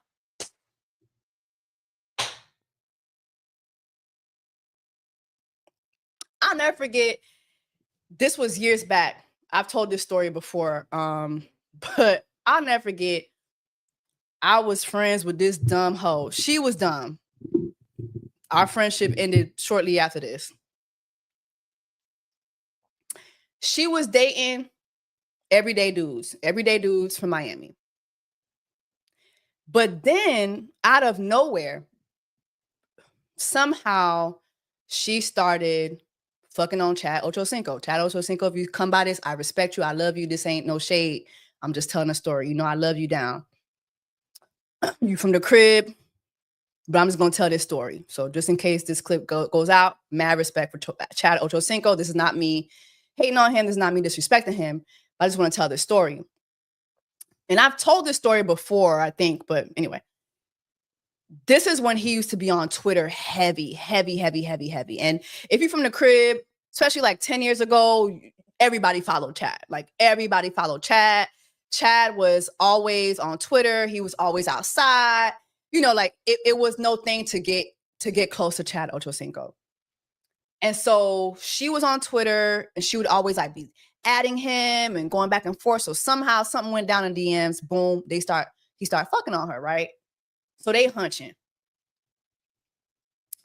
A: I'll never forget. This was years back. I've told this story before. But I'll never forget. I was friends with this dumb hoe. She was dumb. Our friendship ended shortly after this. She was dating everyday dudes from Miami. But then out of nowhere, somehow she started fucking on Chad Ochocinco. Chad Ochocinco, if you come by this, I respect you. I love you. This ain't no shade. I'm just telling a story. You know, I love you down. You from the crib, but I'm just going to tell this story. So just in case this clip goes out, mad respect for Chad Ochocinco. This is not me hating on him. This is not me disrespecting him. I just want to tell this story. And I've told this story before, I think, but anyway. This is when he used to be on Twitter heavy. And if you're from the crib, especially like 10 years ago, everybody followed Chad. Like everybody followed Chad. Chad was always on Twitter. He was always outside. You know, like it was no thing to get close to Chad Ochocinco. And so she was on Twitter and she would always like be adding him and going back and forth. So somehow something went down in DMs. Boom, he started fucking on her, right? So they hunching.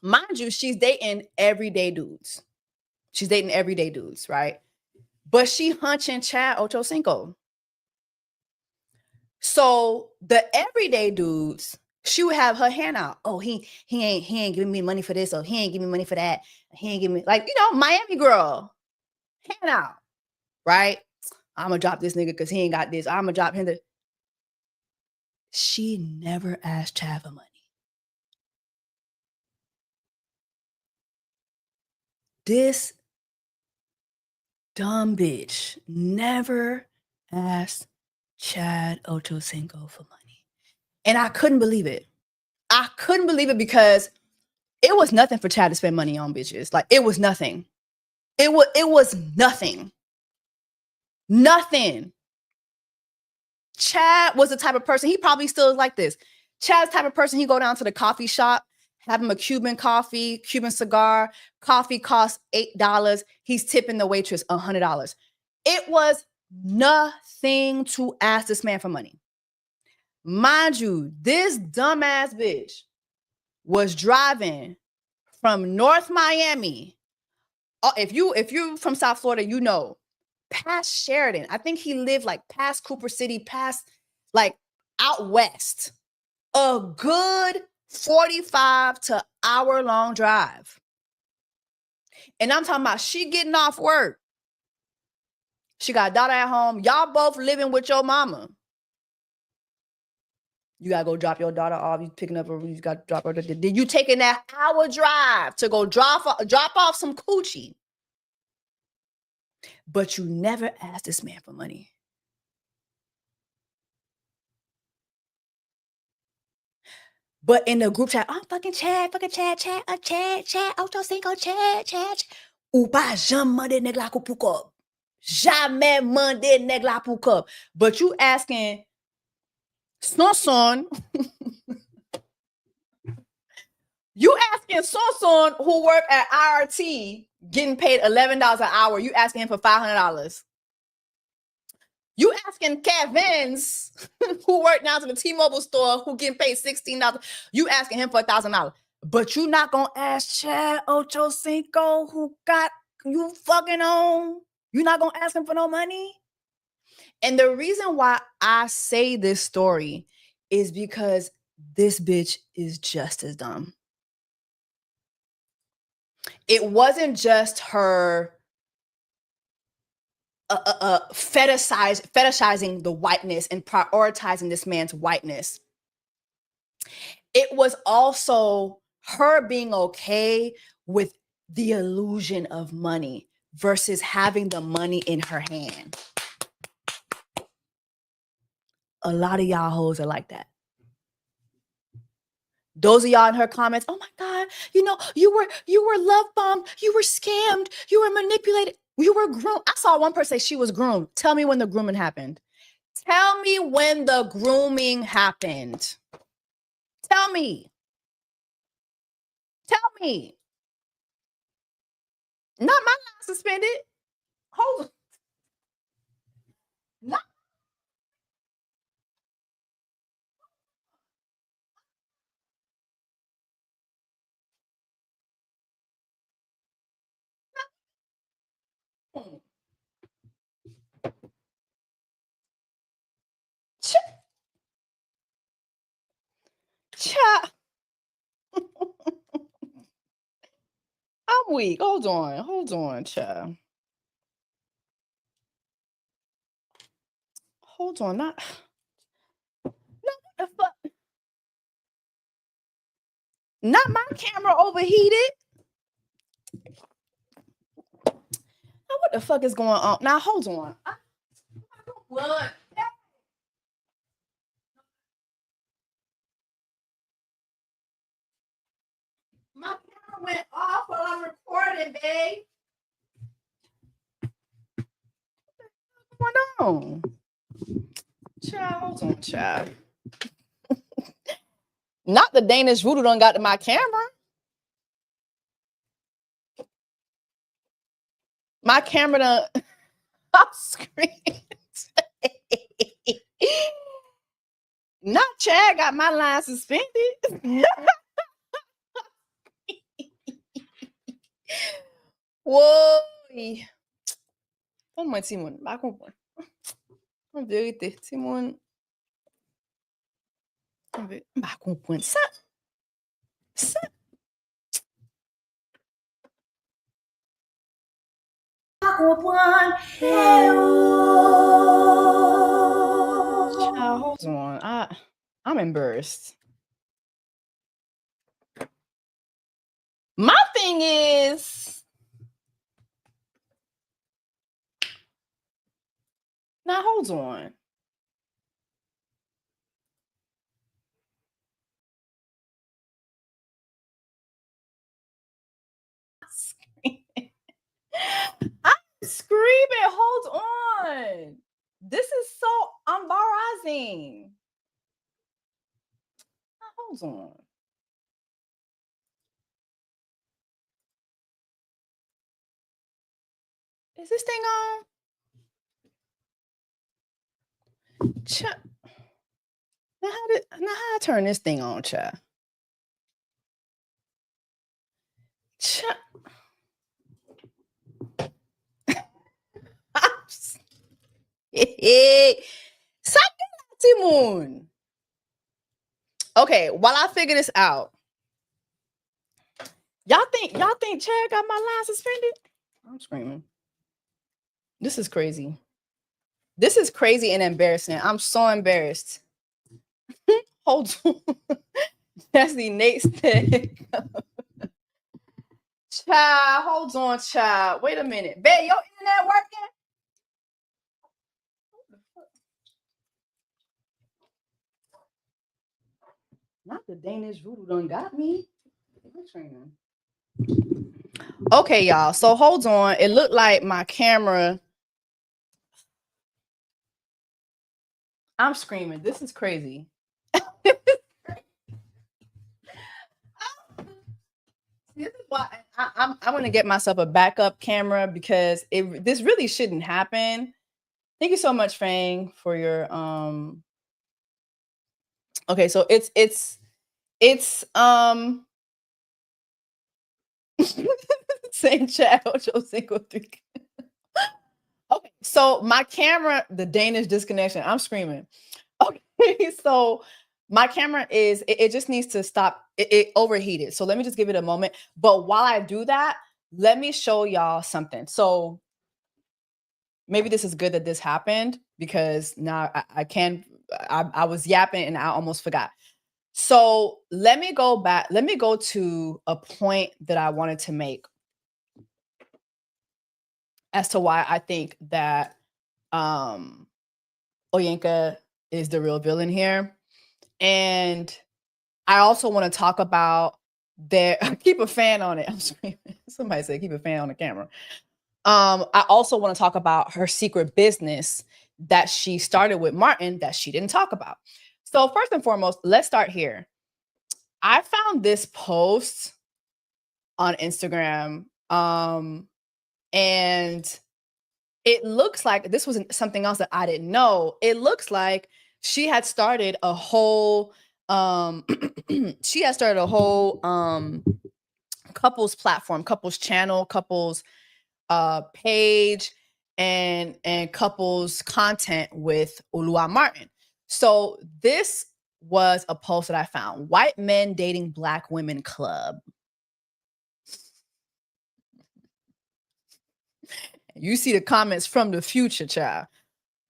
A: Mind you, she's dating everyday dudes. Right? But she hunching Chad Ochocinco. So the everyday dudes, she would have her hand out. Oh, he ain't giving me money for this, or he ain't giving me money for that. He ain't giving me, like, you know, Miami girl, hand out, right? I'm gonna drop this nigga because he ain't got this. I'm gonna drop him. She never asked Chad for money. This dumb bitch never asked Chad Ochocinco for money. And I couldn't believe it. I couldn't believe it because it was nothing for Chad to spend money on bitches. Like, it was nothing. It was nothing. Nothing. Chad was the type of person, he probably still is like this. Chad's the type of person, he go down to the coffee shop, have him a Cuban coffee, Cuban cigar. Coffee costs $8. He's tipping the waitress $100. It was nothing to ask this man for money. Mind you, this dumbass bitch was driving from North Miami. If you're from South Florida, you know, past Sheridan. I think he lived like past Cooper City, past like out west. A good 45 to hour-long drive. And I'm talking about she getting off work. She got a daughter at home. Y'all both living with your mama. You gotta go drop your daughter off. You picking up her. You got to drop her. Then you taking that hour drive to go drop off some coochie. But you never asked this man for money. But in the group chat, oh, fucking Chad, Chad, Ochocinco, Chad. Ou pas jamais de nèg la coupe pour cop. Jamais mandé nèg la pour cop. But you asking Son, you asking Son who work at IRT getting paid $11 an hour, you asking him for $500. You asking Kevin's who work now to the T-Mobile store who getting paid $16, you asking him for $1,000. But you not gonna ask Chad Ochocinco who got you fucking on. You not gonna ask him for no money? And the reason why I say this story is because this bitch is just as dumb. It wasn't just her fetishizing the whiteness and prioritizing this man's whiteness. It was also her being okay with the illusion of money versus having the money in her hand. A lot of y'all hoes are like that. Those of y'all in her comments, oh my God, you know, you were love bombed, you were scammed, you were manipulated, you were groomed. I saw one person say she was groomed. Tell me when the grooming happened. Tell me when the grooming happened. Tell me. Tell me. Not my life suspended. Hold on. Not Cha. I'm weak. Hold on, child. Hold on, what the fuck? Not my camera overheated. Now, what the fuck is going on? Now, hold on. What? My camera went off while I'm recording, babe. What's going on? Child, hold on, child. Not the Danish voodoo done got to my camera. My camera done. I'm screaming. Not Chad got my line suspended. Whoa. Vamos, Simon. Vai com o Vamos ver o Simon. Vamos ver. Vai com o punho. Sa. Hold on. I'm embarrassed. My thing is, now hold on. I'm screaming. Hold on. This is so embarrassing. Now, hold on. Is this thing on? Now how I turn this thing on, child? Simon. Okay, while I figure this out, y'all think Chad got my line suspended? I'm screaming. This is crazy. This is crazy and embarrassing. I'm so embarrassed. Hold on. That's the Nate said. Child, hold on, child. Wait a minute. Babe, your internet working? Not the Danish voodoo done got me. Okay, y'all. So hold on. It looked like my camera. I'm screaming. This is crazy. This is why I'm going to get myself a backup camera because this really shouldn't happen. Thank you so much, Fang, for your Okay, so it's same chat. Single 3. Okay, so my camera, the Danish disconnection. I'm screaming. Okay, so my camera is it just needs to stop. It overheated. So let me just give it a moment. But while I do that, let me show y'all something. So maybe this is good that this happened because now I was yapping and I almost forgot. So let me go back. Let me go to a point that I wanted to make as to why I think that ONYEKA is the real villain here. And I also want to talk about keep a fan on it. I'm screaming. Somebody said keep a fan on the camera. I also want to talk about her secret business that she started with Martin that she didn't talk about. So first and foremost, let's start here. I found this post on Instagram, and it looks like this was something else that I didn't know. It looks like she had started a whole couples platform, couples channel, couples page, and couples content with Olua Martin. So this was a post that I found. White men dating Black women club. You see the comments from the future, child.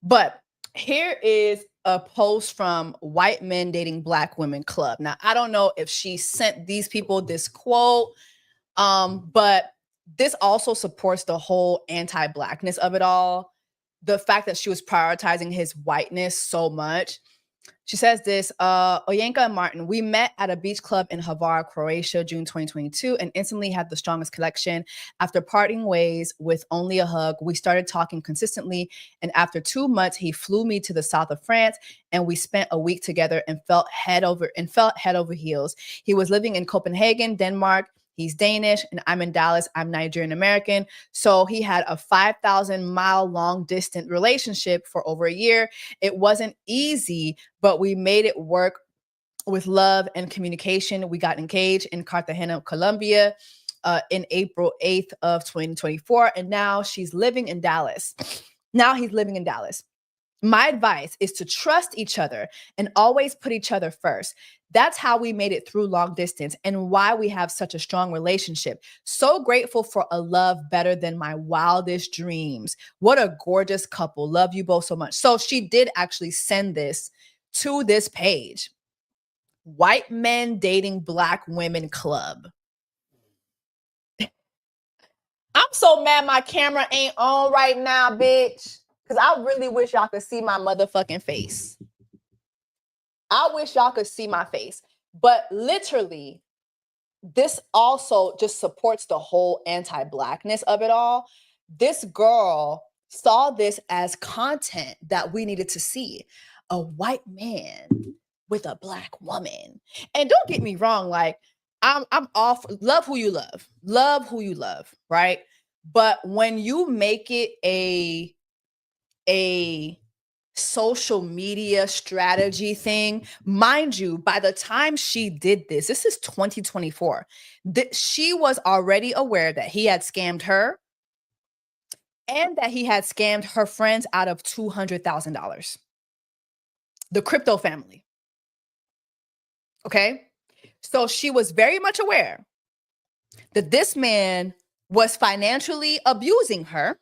A: But here is a post from White Men Dating Black Women Club. Now, I don't know if she sent these people this quote, but this also supports the whole anti-Blackness of it all. The fact that she was prioritizing his whiteness so much. She says this, Onyenka and Martin, we met at a beach club in Hvar, Croatia, June 2022, and instantly had the strongest connection. After parting ways with only a hug, we started talking consistently. And after 2 months, he flew me to the south of France, and we spent a week together and felt head over heels. He was living in Copenhagen, Denmark. He's Danish, and I'm in Dallas. I'm Nigerian American. So he had a 5,000-mile long distant relationship for over a year. It wasn't easy, but we made it work with love and communication. We got engaged in Cartagena, Colombia, in April 8th of 2024. And now she's living in Dallas. Now he's living in Dallas. My advice is to trust each other and always put each other first. That's how we made it through long distance and why we have such a strong relationship. So grateful for a love better than my wildest dreams. What a gorgeous couple. Love you both so much. So she did actually send this to this page. White Men Dating Black Women Club. I'm so mad my camera ain't on right now, bitch. Because I really wish y'all could see my motherfucking face. I wish y'all could see my face. But literally, this also just supports the whole anti-Blackness of it all. This girl saw this as content that we needed to see. A white man with a Black woman. And don't get me wrong, like, I'm off. Love who you love. Love who you love, right? But when you make it a social media strategy thing, mind you, by the time she did this is 2024, she was already aware that he had scammed her and that he had scammed her friends out of $200,000. The crypto family. Okay? So she was very much aware that this man was financially abusing her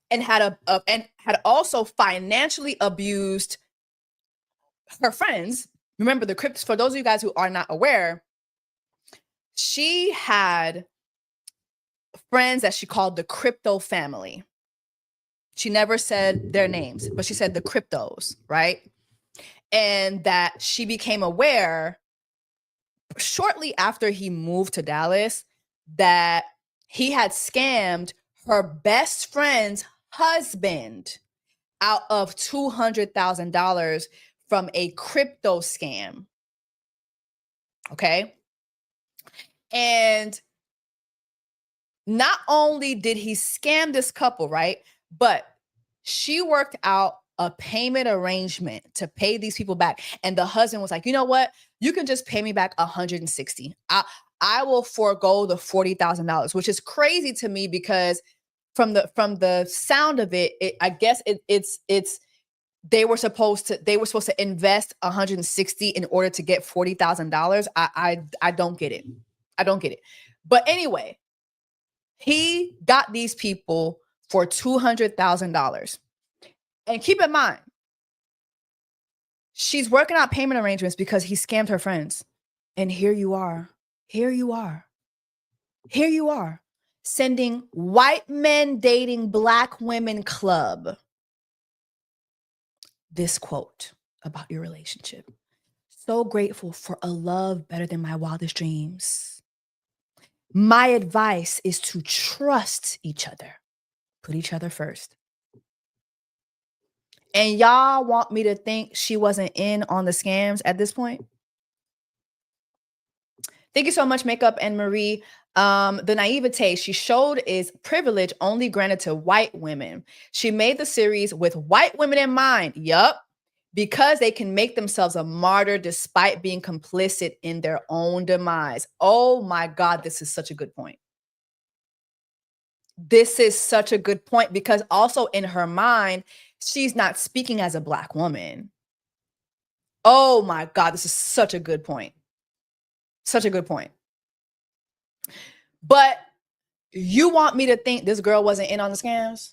A: and had also financially abused her friends. Remember, the crypto, for those of you guys who are not aware, she had friends that she called the crypto family. She never said their names, but she said the cryptos, right? And that she became aware shortly after he moved to Dallas that he had scammed her best friend's husband out of $200,000 from a crypto scam. Okay. And not only did he scam this couple, right? But she worked out a payment arrangement to pay these people back. And the husband was like, you know what? You can just pay me back $160,000. I will forego the $40,000, which is crazy to me because from the sound of it, I guess it's they were supposed to invest $160,000 in order to get $40,000. I don't get it. I don't get it. But anyway, he got these people for $200,000. And keep in mind, she's working out payment arrangements because he scammed her friends. And here you are, sending White Men Dating Black Women Club this quote about your relationship. So grateful for a love better than my wildest dreams. My advice is to trust each other. Put each other first. And y'all want me to think she wasn't in on the scams at this point? Thank you so much, Makeup and Marie. The naivete she showed is privilege only granted to white women. She made the series with white women in mind. Yup. Because they can make themselves a martyr despite being complicit in their own demise. Oh my God, this is such a good point. This is such a good point because also in her mind, she's not speaking as a Black woman. Oh my God, this is such a good point. Such a good point. But you want me to think this girl wasn't in on the scams?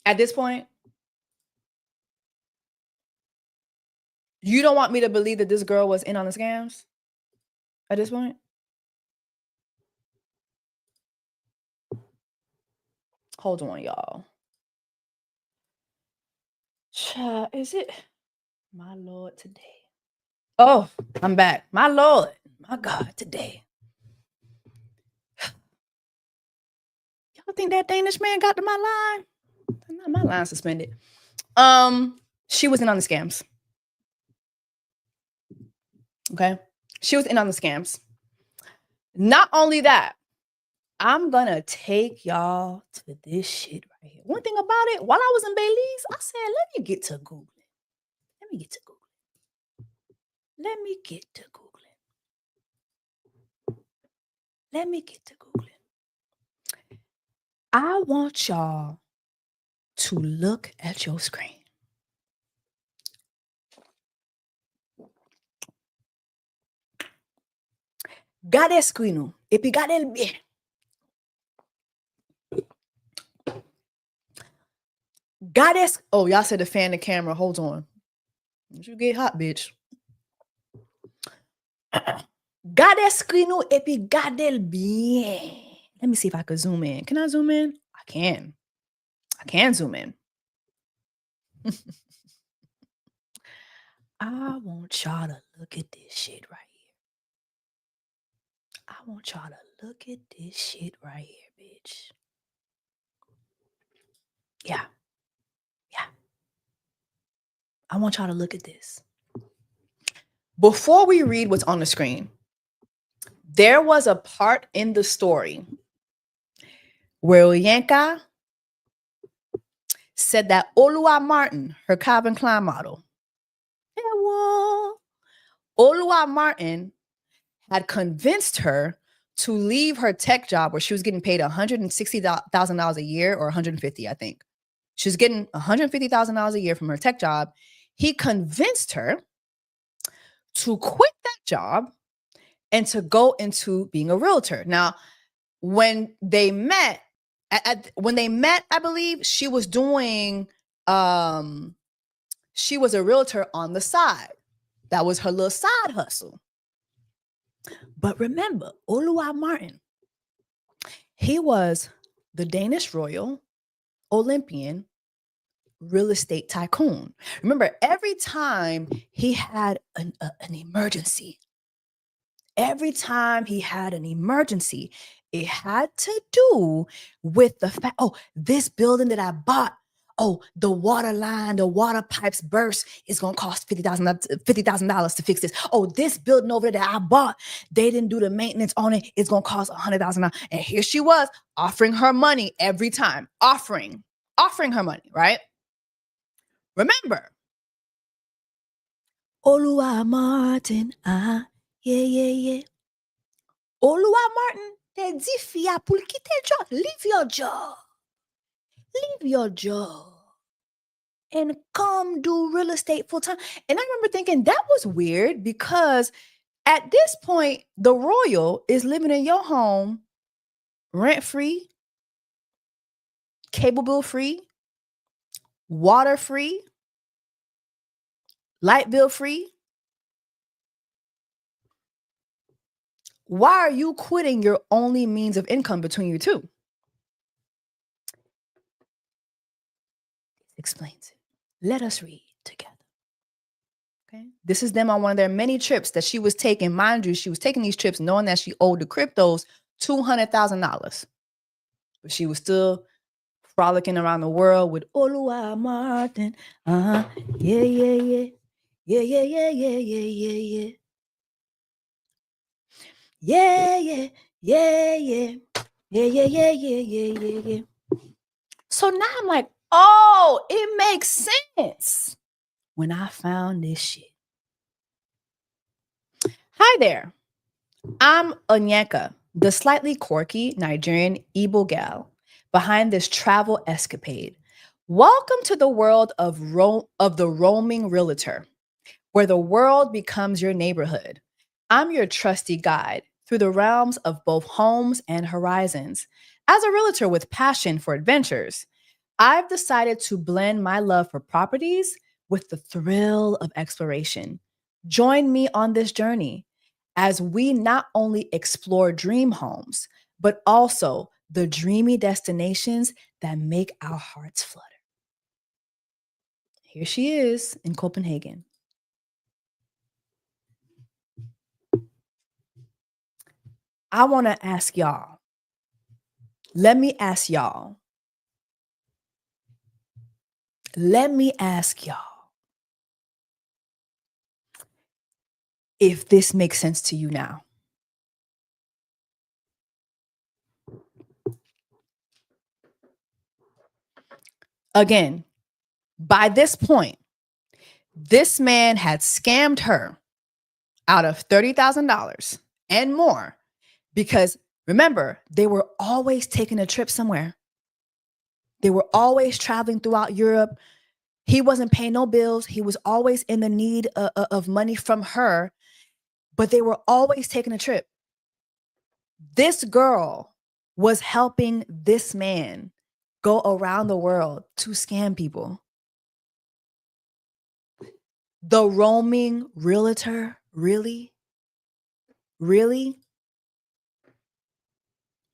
A: At this point? You don't want me to believe that this girl was in on the scams? At this point? Hold on, y'all. Child, is it my Lord today? Oh, I'm back. My Lord, my God, today. Y'all think that Danish man got to my line? Not my line suspended. She was in on the scams. Okay. She was in on the scams. Not only that, I'm gonna take y'all to this shit right here. One thing about it, while I was in Belize, I said, let me get to Googling. Let me get to Googling. Let me get to Googling. Let me get to Googling. I want y'all to look at your screen. Gade screen, epi gade el bien. Oh, y'all said to fan the camera. Hold on. You get hot, bitch. Gade screen epi gade el bien. Let me see if I can zoom in. Can I zoom in? I can. I can zoom in. I want y'all to look at this shit right here. I want y'all to look at this shit right here, bitch. Yeah. Yeah. I want y'all to look at this. Before we read what's on the screen, there was a part in the story where ONYEKA said that Olua Martin, her Calvin Klein model, Olua Martin had convinced her to leave her tech job where she was getting paid $160,000 a year, or $150,000, I think. She was getting $150,000 a year from her tech job. He convinced her to quit that job and to go into being a realtor. Now, when they met, I believe she was doing, she was a realtor on the side. That was her little side hustle. But remember, Olua Martin, he was the Danish royal Olympian real estate tycoon. Remember, every time he had an emergency, it had to do with the fact, oh, this building that I bought, oh, the water line, the water pipes burst. It's going to cost $50,000 to fix this. Oh, this building over there that I bought, they didn't do the maintenance on it. It's going to cost $100,000. And here she was offering her money every time, offering her money, right? Remember, Olua Martin, yeah. Olua Martin, te di fia pou kite job. Leave your job. And come do real estate full time. And I remember thinking that was weird because at this point, the royal is living in your home rent free, cable bill free, water free, light bill free. Why are you quitting your only means of income between you two? Explains it. Let us read together. Okay. This is them on one of their many trips that she was taking. Mind you, she was taking these trips knowing that she owed the cryptos $200,000. But she was still frolicking around the world with Olua Martin. Yeah. So now I'm like, oh, it makes sense when I found this shit. Hi there. I'm ONYEKA, the slightly quirky Nigerian Igbo gal behind this travel escapade. Welcome to the world of the roaming realtor, where the world becomes your neighborhood. I'm your trusty guide through the realms of both homes and horizons. As a realtor with passion for adventures, I've decided to blend my love for properties with the thrill of exploration. Join me on this journey as we not only explore dream homes, but also the dreamy destinations that make our hearts flutter. Here she is in Copenhagen. I want to ask y'all. Let me ask y'all. Let me ask y'all if this makes sense to you now. Again, by this point, this man had scammed her out of $30,000 and more because remember, they were always taking a trip somewhere. They were always traveling throughout Europe. He wasn't paying no bills. He was always in the need of money from her, but they were always taking a trip. This girl was helping this man go around the world to scam people. The roaming realtor, really? Really?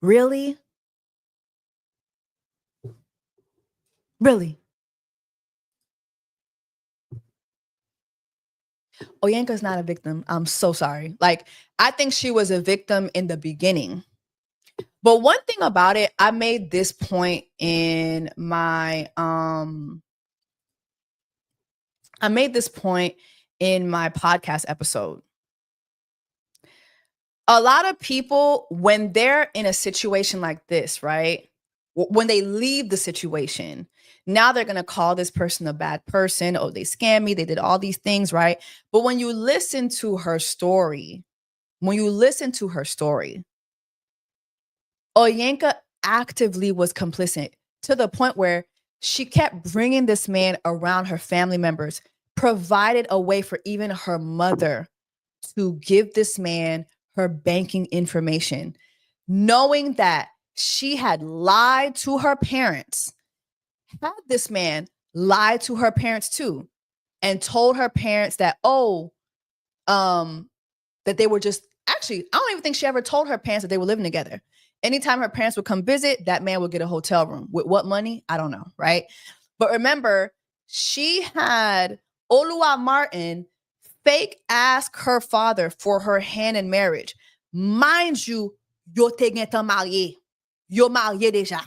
A: Really? Really? ONYEKA's not a victim. I'm so sorry. Like, I think she was a victim in the beginning. But one thing about it, I made this point in my podcast episode. A lot of people, when they're in a situation like this, right? When they leave the situation, now they're going to call this person a bad person. Oh, they scammed me. They did all these things, right? But when you listen to her story, ONYEKA actively was complicit to the point where she kept bringing this man around her family members, provided a way for even her mother to give this man her banking information, knowing that she had lied to her parents, had this man lied to her parents too, and told her parents that, that they were just, actually, I don't even think she ever told her parents that they were living together. Anytime her parents would come visit, that man would get a hotel room. With what money? I don't know, right? But remember, she had Olua Martin fake ask her father for her hand in marriage. Mind you, yo te gen tan marié. Yo marié déjà.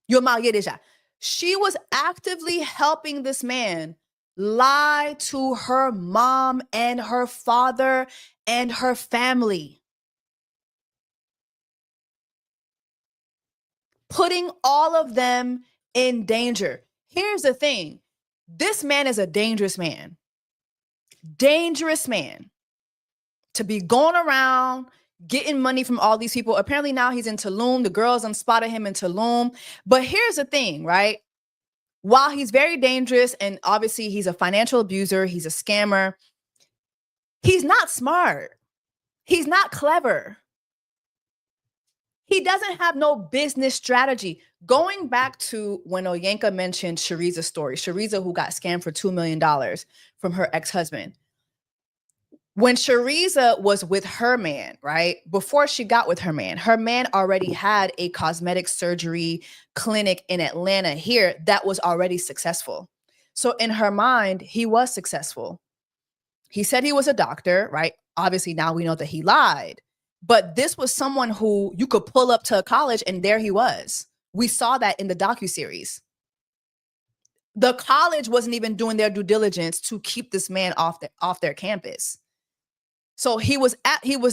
A: Yo marié déjà. She was actively helping this man lie to her mom and her father and her family, putting all of them in danger. Here's the thing. This man is a dangerous man. Dangerous man. To be going around getting money from all these people. Apparently now he's in Tulum. The girls spotted him in Tulum. But here's the thing, right? While he's very dangerous and obviously he's a financial abuser, he's a scammer, he's not smart. He's not clever. He doesn't have no business strategy. Going back to when ONYEKA mentioned Shariza's story, Shariza who got scammed for $2 million from her ex-husband. When Shariza was with her man, right? Before she got with her man already had a cosmetic surgery clinic in Atlanta here that was already successful. So in her mind, he was successful. He said he was a doctor, right? Obviously now we know that he lied, but this was someone who you could pull up to a college and there he was. We saw that in the docuseries. The college wasn't even doing their due diligence to keep this man off their campus. So he was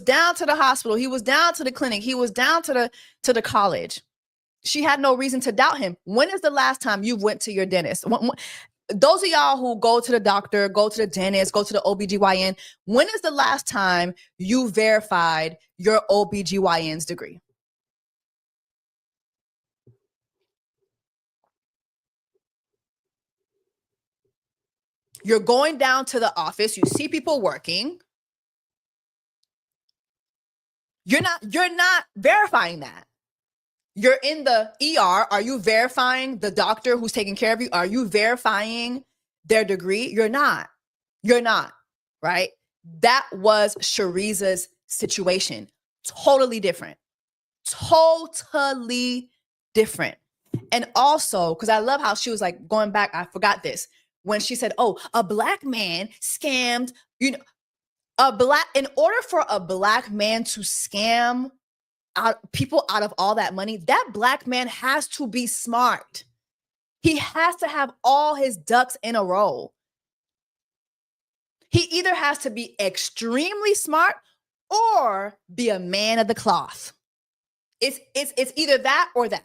A: down to the hospital. He was down to the clinic. He was down to the college. She had no reason to doubt him. When is the last time you went to your dentist? Those of y'all who go to the doctor, go to the dentist, go to the OBGYN, when is the last time you verified your OBGYN's degree? You're going down to the office. You see people working. You're not verifying that. You're in the ER. Are you verifying the doctor who's taking care of you? Are you verifying their degree? You're not, right? That was Shariza's situation. Totally different. Totally different. And also, because I love how she was like going back, I forgot this, when she said, oh, a black man scammed, you know, in order for a black man to scam people out of all that money, that black man has to be smart. He has to have all his ducks in a row. He either has to be extremely smart or be a man of the cloth. It's either that or that.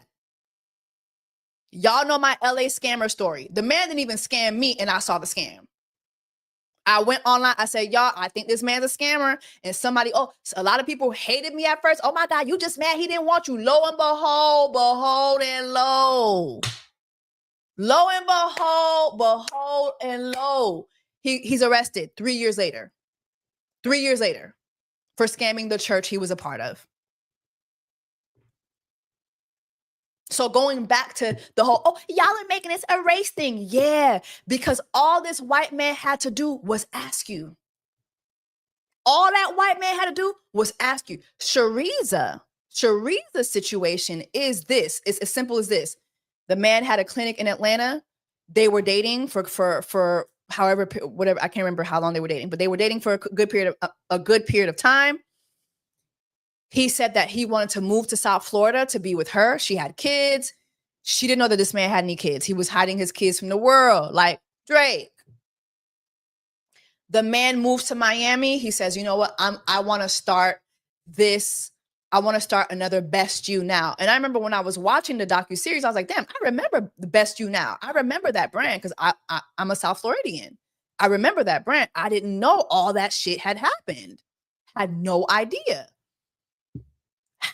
A: Y'all know my LA scammer story. The man didn't even scam me, and I saw the scam. I went online. I said, y'all, I think this man's a scammer. And somebody, a lot of people hated me at first. Oh my God, you just mad he didn't want you. Lo and behold and lo. Lo and behold and lo. He's arrested 3 years later. 3 years later for scamming the church he was a part of. So going back to the whole, y'all are making this a race thing. Yeah, because all this white man had to do was ask you. All that white man had to do was ask you. Shariza's situation is this. It's as simple as this. The man had a clinic in Atlanta. They were dating for however, whatever, I can't remember how long they were dating, but they were dating for a good period of time. He said that he wanted to move to South Florida to be with her. She had kids. She didn't know that this man had any kids. He was hiding his kids from the world, like Drake. The man moves to Miami. He says, you know what? I want to start this. I want to start another Best You Now. And I remember when I was watching the docuseries, I was like, damn, I remember the Best You Now. I remember that brand because I'm a South Floridian. I remember that brand. I didn't know all that shit had happened. Had no idea.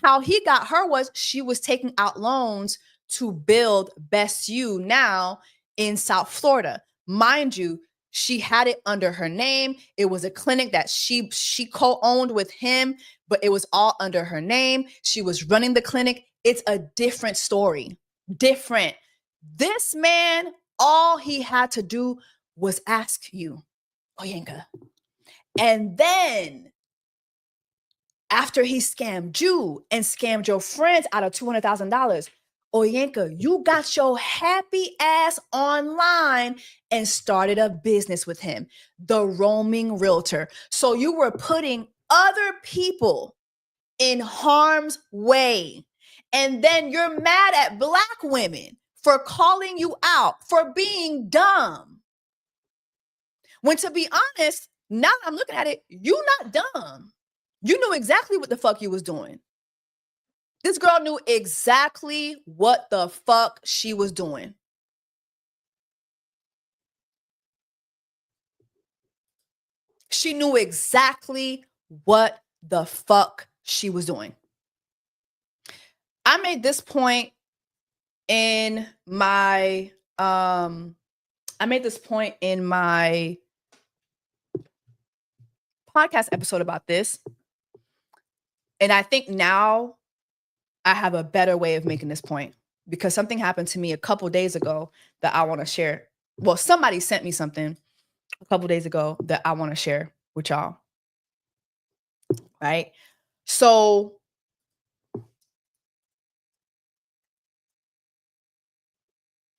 A: How he got her was she was taking out loans to build Best You Now in South Florida. Mind you, she had it under her name. It was a clinic that she co-owned with him, but it was all under her name. She was running the clinic. It's a different story. Different. This man, all he had to do was ask you, ONYEKA. And then after he scammed you and scammed your friends out of $200,000, ONYEKA, you got your happy ass online and started a business with him, the roaming realtor. So you were putting other people in harm's way. And then you're mad at Black women for calling you out, for being dumb. When to be honest, now that I'm looking at it, you're not dumb. You knew exactly what the fuck you was doing. This girl knew exactly what the fuck she was doing. She knew exactly what the fuck she was doing. I made this point in my podcast episode about this. And I think now I have a better way of making this point because something happened to me a couple days ago that I want to share. Well, somebody sent me something a couple days ago that I want to share with y'all. Right? So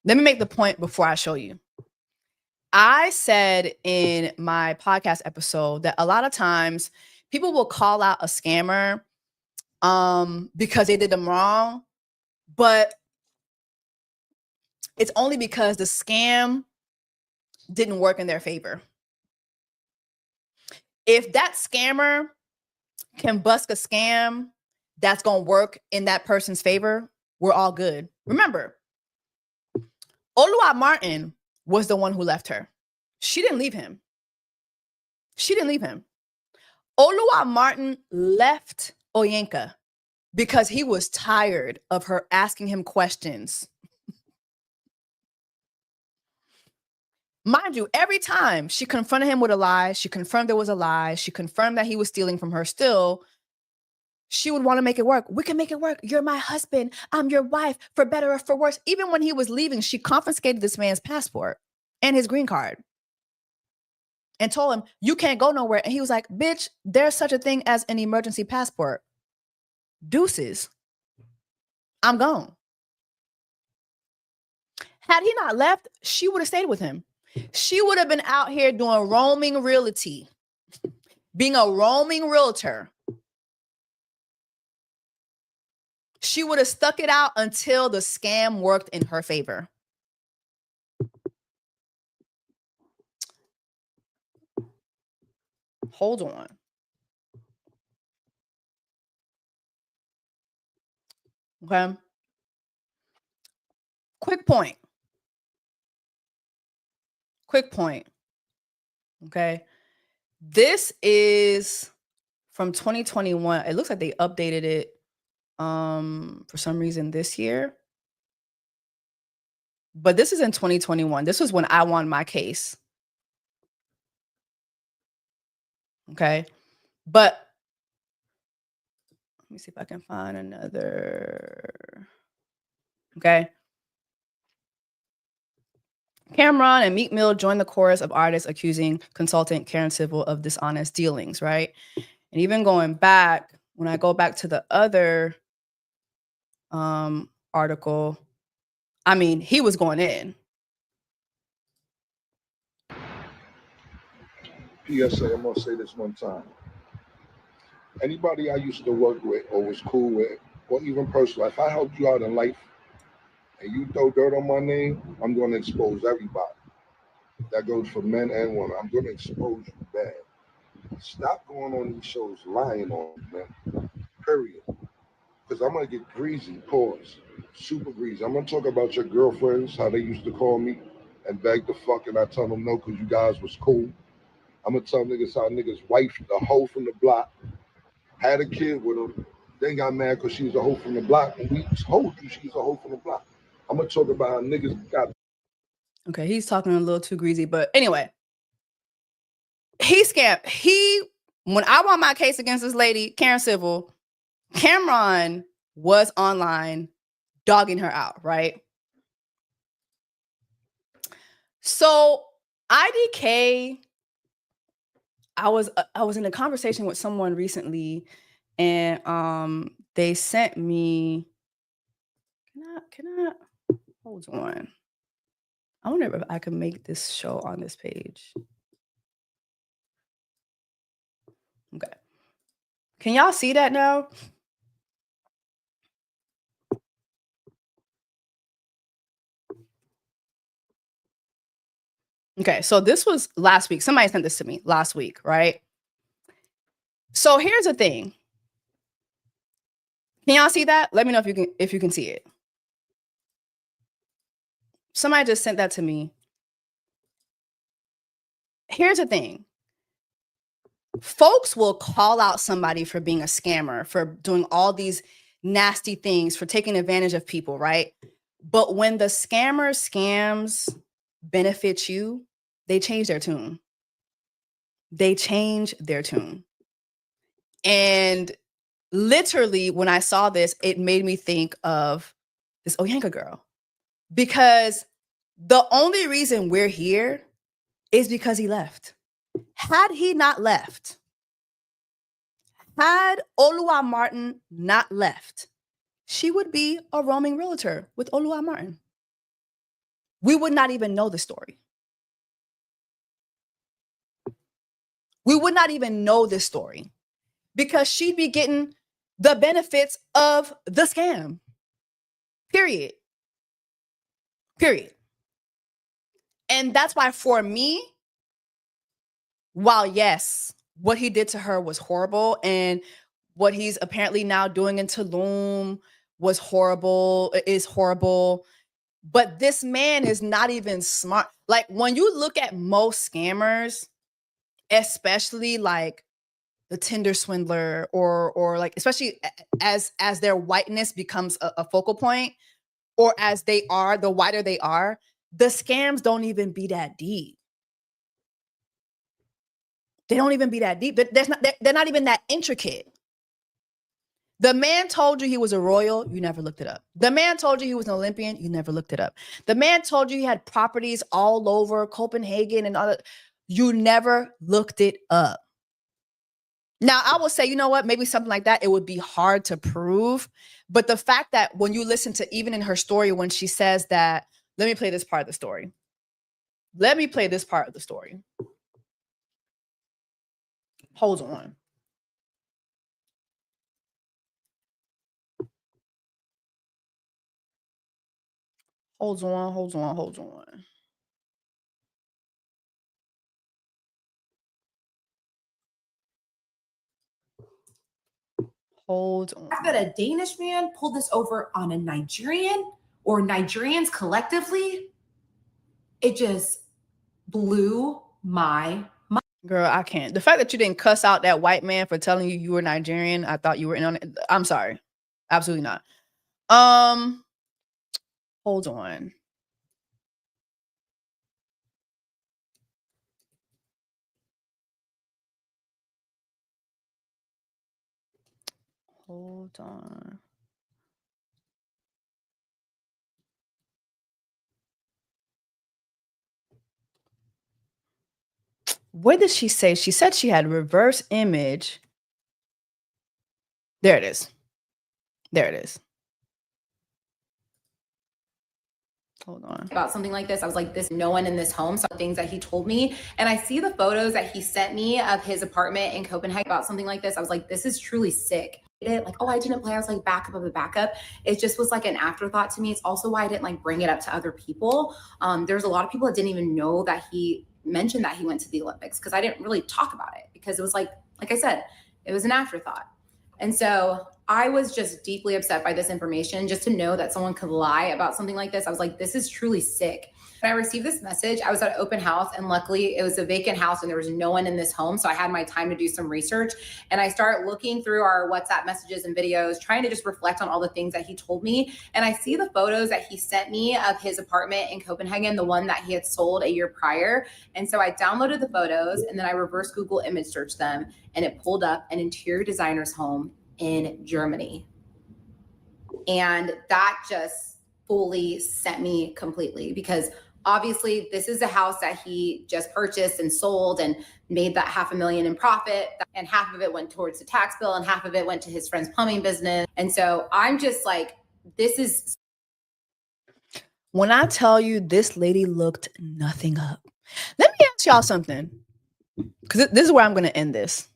A: let me make the point before I show you. I said in my podcast episode that a lot of times people will call out a scammer because they did them wrong, but it's only because the scam didn't work in their favor. If that scammer can bust a scam that's going to work in that person's favor, we're all good. Remember, Olua Martin was the one who left her. She didn't leave him. She didn't leave him. Olua Martin left ONYEKA because he was tired of her asking him questions. Mind you, every time she confronted him with a lie, she confirmed there was a lie, she confirmed that he was stealing from her still, she would want to make it work. We can make it work. You're my husband. I'm your wife, for better or for worse. Even when he was leaving, she confiscated this man's passport and his green card and told him, you can't go nowhere. And he was like, bitch, there's such a thing as an emergency passport. Deuces. I'm gone. Had he not left, she would have stayed with him. She would have been out here doing roaming realty, being a roaming realtor. She would have stuck it out until the scam worked in her favor. Hold on. Okay. Quick point. Okay. This is from 2021. It looks like they updated it for some reason this year. But this is in 2021. This was when I won my case. Okay. But let me see if I can find another. Okay. Cameron and Meek Mill joined the chorus of artists accusing consultant Karen Civil of dishonest dealings, right? And even going back, when I go back to the other article, I mean, he was going in.
F: PSA, I'm gonna say this one time. Anybody I used to work with or was cool with, or even personal, if I helped you out in life and you throw dirt on my name, I'm gonna expose everybody. That goes for men and women. I'm gonna expose you bad. Stop going on these shows lying on me, man. Period. Because I'm gonna get greasy, pause. Super greasy. I'm gonna talk about your girlfriends, how they used to call me and beg the fuck, and I tell them no because you guys was cool. I'm gonna tell niggas how niggas wife the hoe from the block, had a kid with her, then got mad because she was a hoe from the block, and we told you she's a hoe from the block. I'm gonna talk about how niggas got.
A: Okay, he's talking a little too greasy, but anyway, he scammed. When I won my case against this lady, Karen Civil, Cameron was online dogging her out, right? So IDK, I was in a conversation with someone recently, and they sent me. Can I hold on? I wonder if I can make this show on this page. Okay. Can y'all see that now? Okay, so this was last week. Somebody sent this to me last week, right? So here's the thing. Can y'all see that? Let me know if you can see it. Somebody just sent that to me. Here's the thing. Folks will call out somebody for being a scammer, for doing all these nasty things, for taking advantage of people, right? But when the scammer scams benefit you, they change their tune. They change their tune. And literally, when I saw this, it made me think of this ONYEKA girl. Because the only reason we're here is because he left. Had he not left, had Olua Martin not left, she would be a roaming realtor with Olua Martin. We would not even know the story. We would not even know this story because she'd be getting the benefits of the scam. Period. And that's why for me, while yes, what he did to her was horrible, and what he's apparently now doing in Tulum is horrible, but this man is not even smart. Like when you look at most scammers, especially like the Tinder swindler or like, especially as their whiteness becomes a focal point, or as they are, the whiter they are, the scams don't even be that deep. They don't even be that deep. They're not even that intricate. The man told you he was a royal, you never looked it up. The man told you he was an Olympian, you never looked it up. The man told you he had properties all over Copenhagen and all that. You never looked it up. Now, I will say, you know what? Maybe something like that, it would be hard to prove. But the fact that when you listen to, even in her story, when she says that Let me play this part of the story. Let me play this part of the story. Hold on. Hold on, hold on, hold on. Hold on.
C: That a Danish man pulled this over on a Nigerian or Nigerians collectively, it just blew my mind.
A: Girl, I can't. The fact that you didn't cuss out that white man for telling you were Nigerian, I thought you were in on it. I'm sorry. Absolutely not. Hold on. Hold on. What did she say? She said she had reverse image. There it is. There it is. Hold on.
C: About something like this, I was like, this, no one in this home. Some things that he told me, and I see the photos that he sent me of his apartment in Copenhagen about something like this. I was like, this is truly sick. Like, oh, I didn't play. I was like, backup of the backup. It just was like an afterthought to me. It's also why I didn't like bring it up to other people. There's a lot of people that didn't even know that he mentioned that he went to the Olympics, because I didn't really talk about it, because it was like I said, it was an afterthought. And so I was just deeply upset by this information, just to know that someone could lie about something like this. I was like, this is truly sick. When I received this message, I was at an open house, and luckily it was a vacant house and there was no one in this home. So I had my time to do some research, and I start looking through our WhatsApp messages and videos, trying to just reflect on all the things that he told me. And I see the photos that he sent me of his apartment in Copenhagen, the one that he had sold a year prior. And so I downloaded the photos, and then I reverse Google image searched them, and it pulled up an interior designer's home in Germany. And that just fully sent me completely, because obviously this is a house that he just purchased and sold and made that $500,000 in profit, and half of it went towards the tax bill and half of it went to his friend's plumbing business. And so I'm just like, this is.
A: When I tell you this lady looked nothing up. Let me ask y'all something, because this is where I'm going to end this.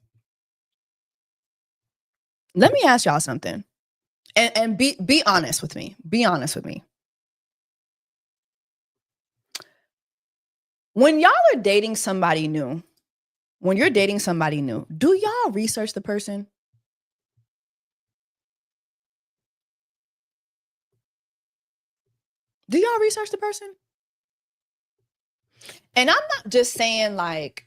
A: Let me ask y'all something, and be honest with me. Be honest with me. When y'all are dating somebody new, when you're dating somebody new, do y'all research the person? Do y'all research the person? And I'm not just saying like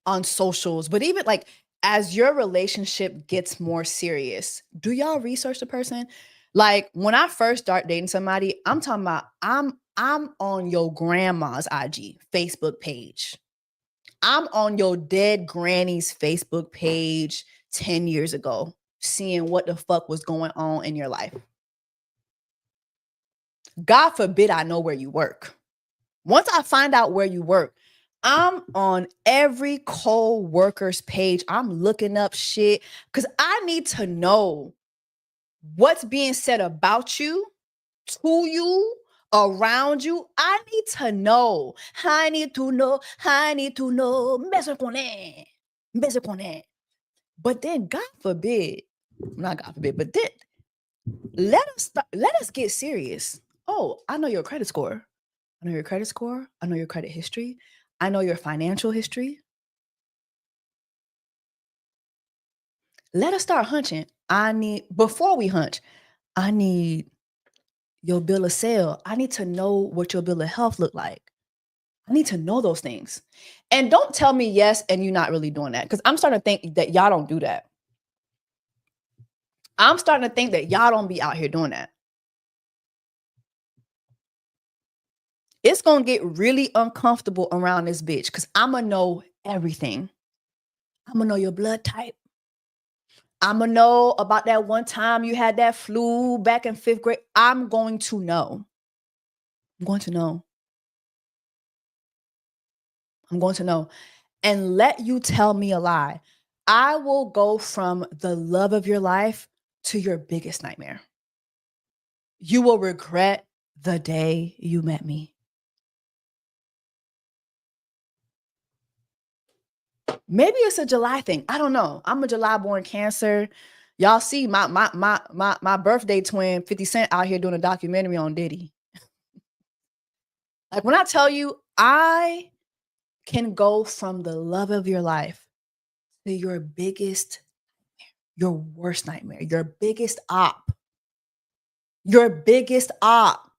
A: on socials, but even like as your relationship gets more serious, do y'all research the person? Like when I first start dating somebody, I'm talking about I'm on your grandma's IG Facebook page. I'm on your dead granny's Facebook page 10 years ago, seeing what the fuck was going on in your life. God forbid I know where you work. Once I find out where you work, I'm on every co-worker's page. I'm looking up shit because I need to know what's being said about you, to you, around you. I need to know. I need to know. I need to know. But then, God forbid, not God forbid, but then let us get serious. Oh, I know your credit score. I know your credit score. I know your credit history. I know your financial history. Let us start hunching. Before we hunch, I need your bill of sale. I need to know what your bill of health look like. I need to know those things. And don't tell me yes and you're not really doing that, because I'm starting to think that y'all don't do that. I'm starting to think that y'all don't be out here doing that. It's going to get really uncomfortable around this bitch, because I'm going to know everything. I'm going to know your blood type. I'm going to know about that one time you had that flu back in 5th grade. I'm going to know. I'm going to know. I'm going to know. And let you tell me a lie. I will go from the love of your life to your biggest nightmare. You will regret the day you met me. Maybe it's a July thing. I don't know. I'm a July born Cancer. Y'all see my birthday twin 50 Cent out here doing a documentary on Diddy. Like when I tell you, I can go from the love of your life to your biggest, your worst nightmare, your biggest op. Your biggest op.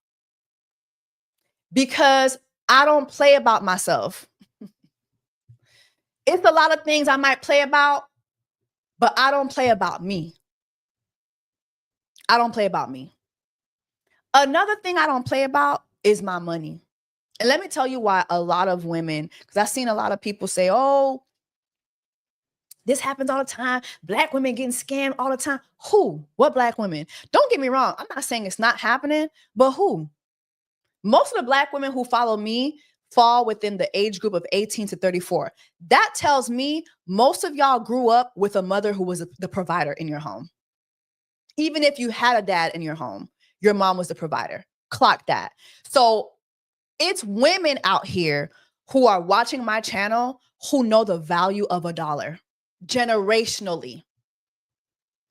A: Because I don't play about myself. It's a lot of things I might play about, but I don't play about me. I don't play about me. Another thing I don't play about is my money. And let me tell you why a lot of women, because I've seen a lot of people say, oh, this happens all the time. Black women getting scammed all the time. Who? What black women? Don't get me wrong. I'm not saying it's not happening, but who? Most of the black women who follow me fall within the age group of 18 to 34. That tells me most of y'all grew up with a mother who was the provider in your home. Even if you had a dad in your home, your mom was the provider. Clock that. So it's women out here who are watching my channel who know the value of $1 generationally.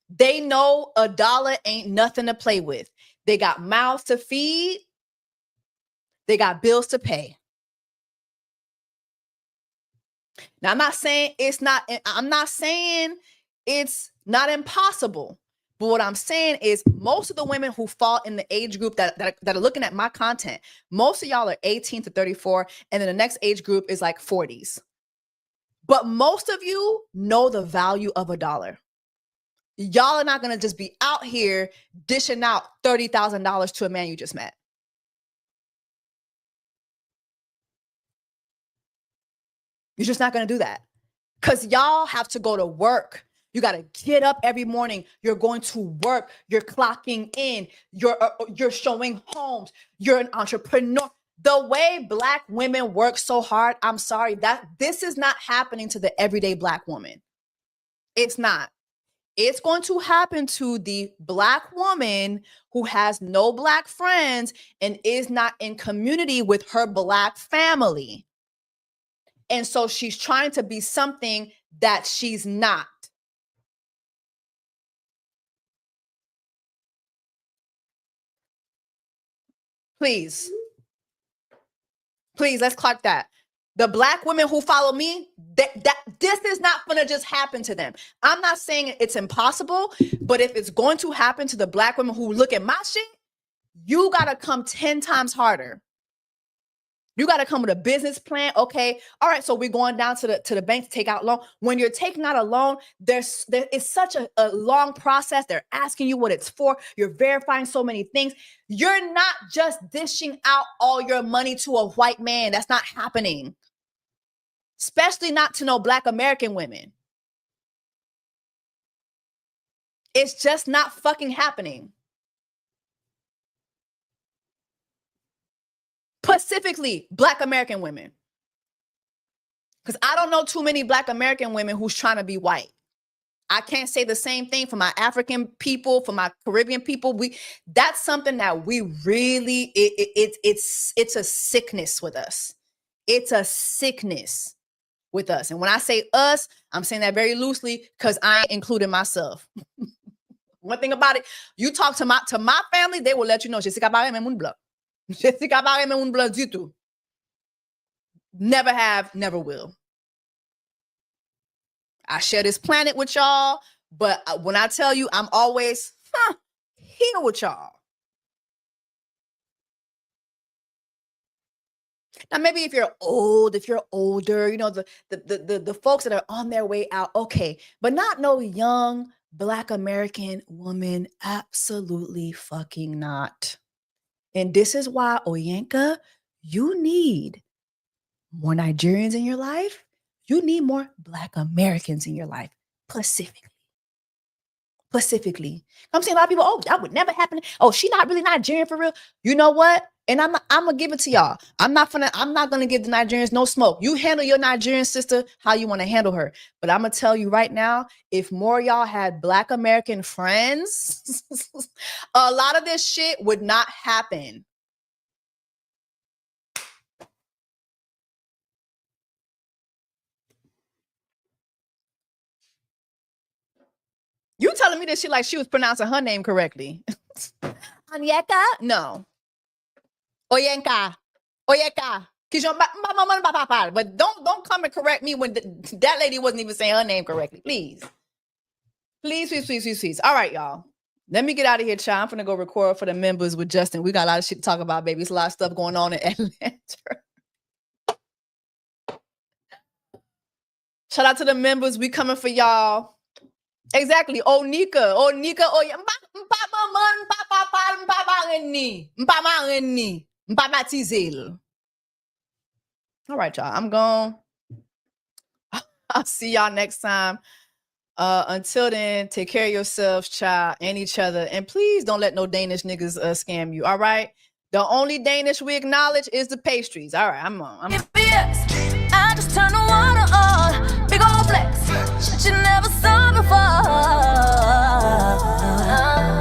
A: They know $1 ain't nothing to play with. They got mouths to feed. They got bills to pay. Now, I'm not saying it's not impossible. But what I'm saying is most of the women who fall in the age group that are looking at my content, most of y'all are 18 to 34, and then the next age group is like 40s. But most of you know the value of $1. Y'all are not going to just be out here dishing out $30,000 to a man you just met. You're just not going to do that because y'all have to go to work. You got to get up every morning. You're going to work. You're clocking in. You're showing homes. You're an entrepreneur. The way Black women work so hard, I'm sorry, that this is not happening to the everyday Black woman. It's not. It's going to happen to the Black woman who has no Black friends and is not in community with her Black family. And so she's trying to be something that she's not. Please, let's clock that. The Black women who follow me, this is not going to just happen to them. I'm not saying it's impossible, but if it's going to happen to the Black women who look at my shit, you got to come 10 times harder. You got to come with a business plan. Okay. All right. So we're going down to the bank to take out a loan. When you're taking out a loan, there is such a long process. They're asking you what it's for. You're verifying so many things. You're not just dishing out all your money to a white man. That's not happening. Especially not to no Black American women. It's just not fucking happening. Specifically, Black American women. Because I don't know too many Black American women who's trying to be white. I can't say the same thing for my African people, for my Caribbean people. That's something that we really, it's a sickness with us. It's a sickness with us. And when I say us, I'm saying that very loosely because I ain't including myself. One thing about it, you talk to my family, they will let you know, Jessica Barre même un blanc. Jessica Barre même un blanc du tout. Never have, never will. I share this planet with y'all, but when I tell you, I'm always here with y'all. Now, maybe if you're older, you know, the folks that are on their way out, okay, but not no young Black American woman, absolutely fucking not. And this is why, ONYEKA, you need more Nigerians in your life. You need more Black Americans in your life, specifically. I'm seeing a lot of people, oh, that would never happen. Oh, she not really Nigerian for real. You know what? And I'm gonna give it to y'all. I'm not gonna give the Nigerians no smoke. You handle your Nigerian sister how you want to handle her. But I'm gonna tell you right now, if more y'all had Black American friends, a lot of this shit would not happen. telling me this shit like she was pronouncing her name correctly. ONYEKA? No. ONYEKA. ONYEKA. But don't come and correct me when that lady wasn't even saying her name correctly. Please. Please, please, please, please, please. All right, y'all. Let me get out of here, child. I'm finna go record for the members with Justin. We got a lot of shit to talk about, baby. There's a lot of stuff going on in Atlanta. Shout out to the members. We coming for y'all. Exactly. ONYEKA. All right, y'all. I'm gone. I'll see y'all next time. Until then, take care of yourselves, child, and each other. And please don't let no Danish niggas scam you. All right. The only Danish we acknowledge is the pastries. All right. I'm on.
G: I just turn the water on. Big old flex. Shit you never saw before.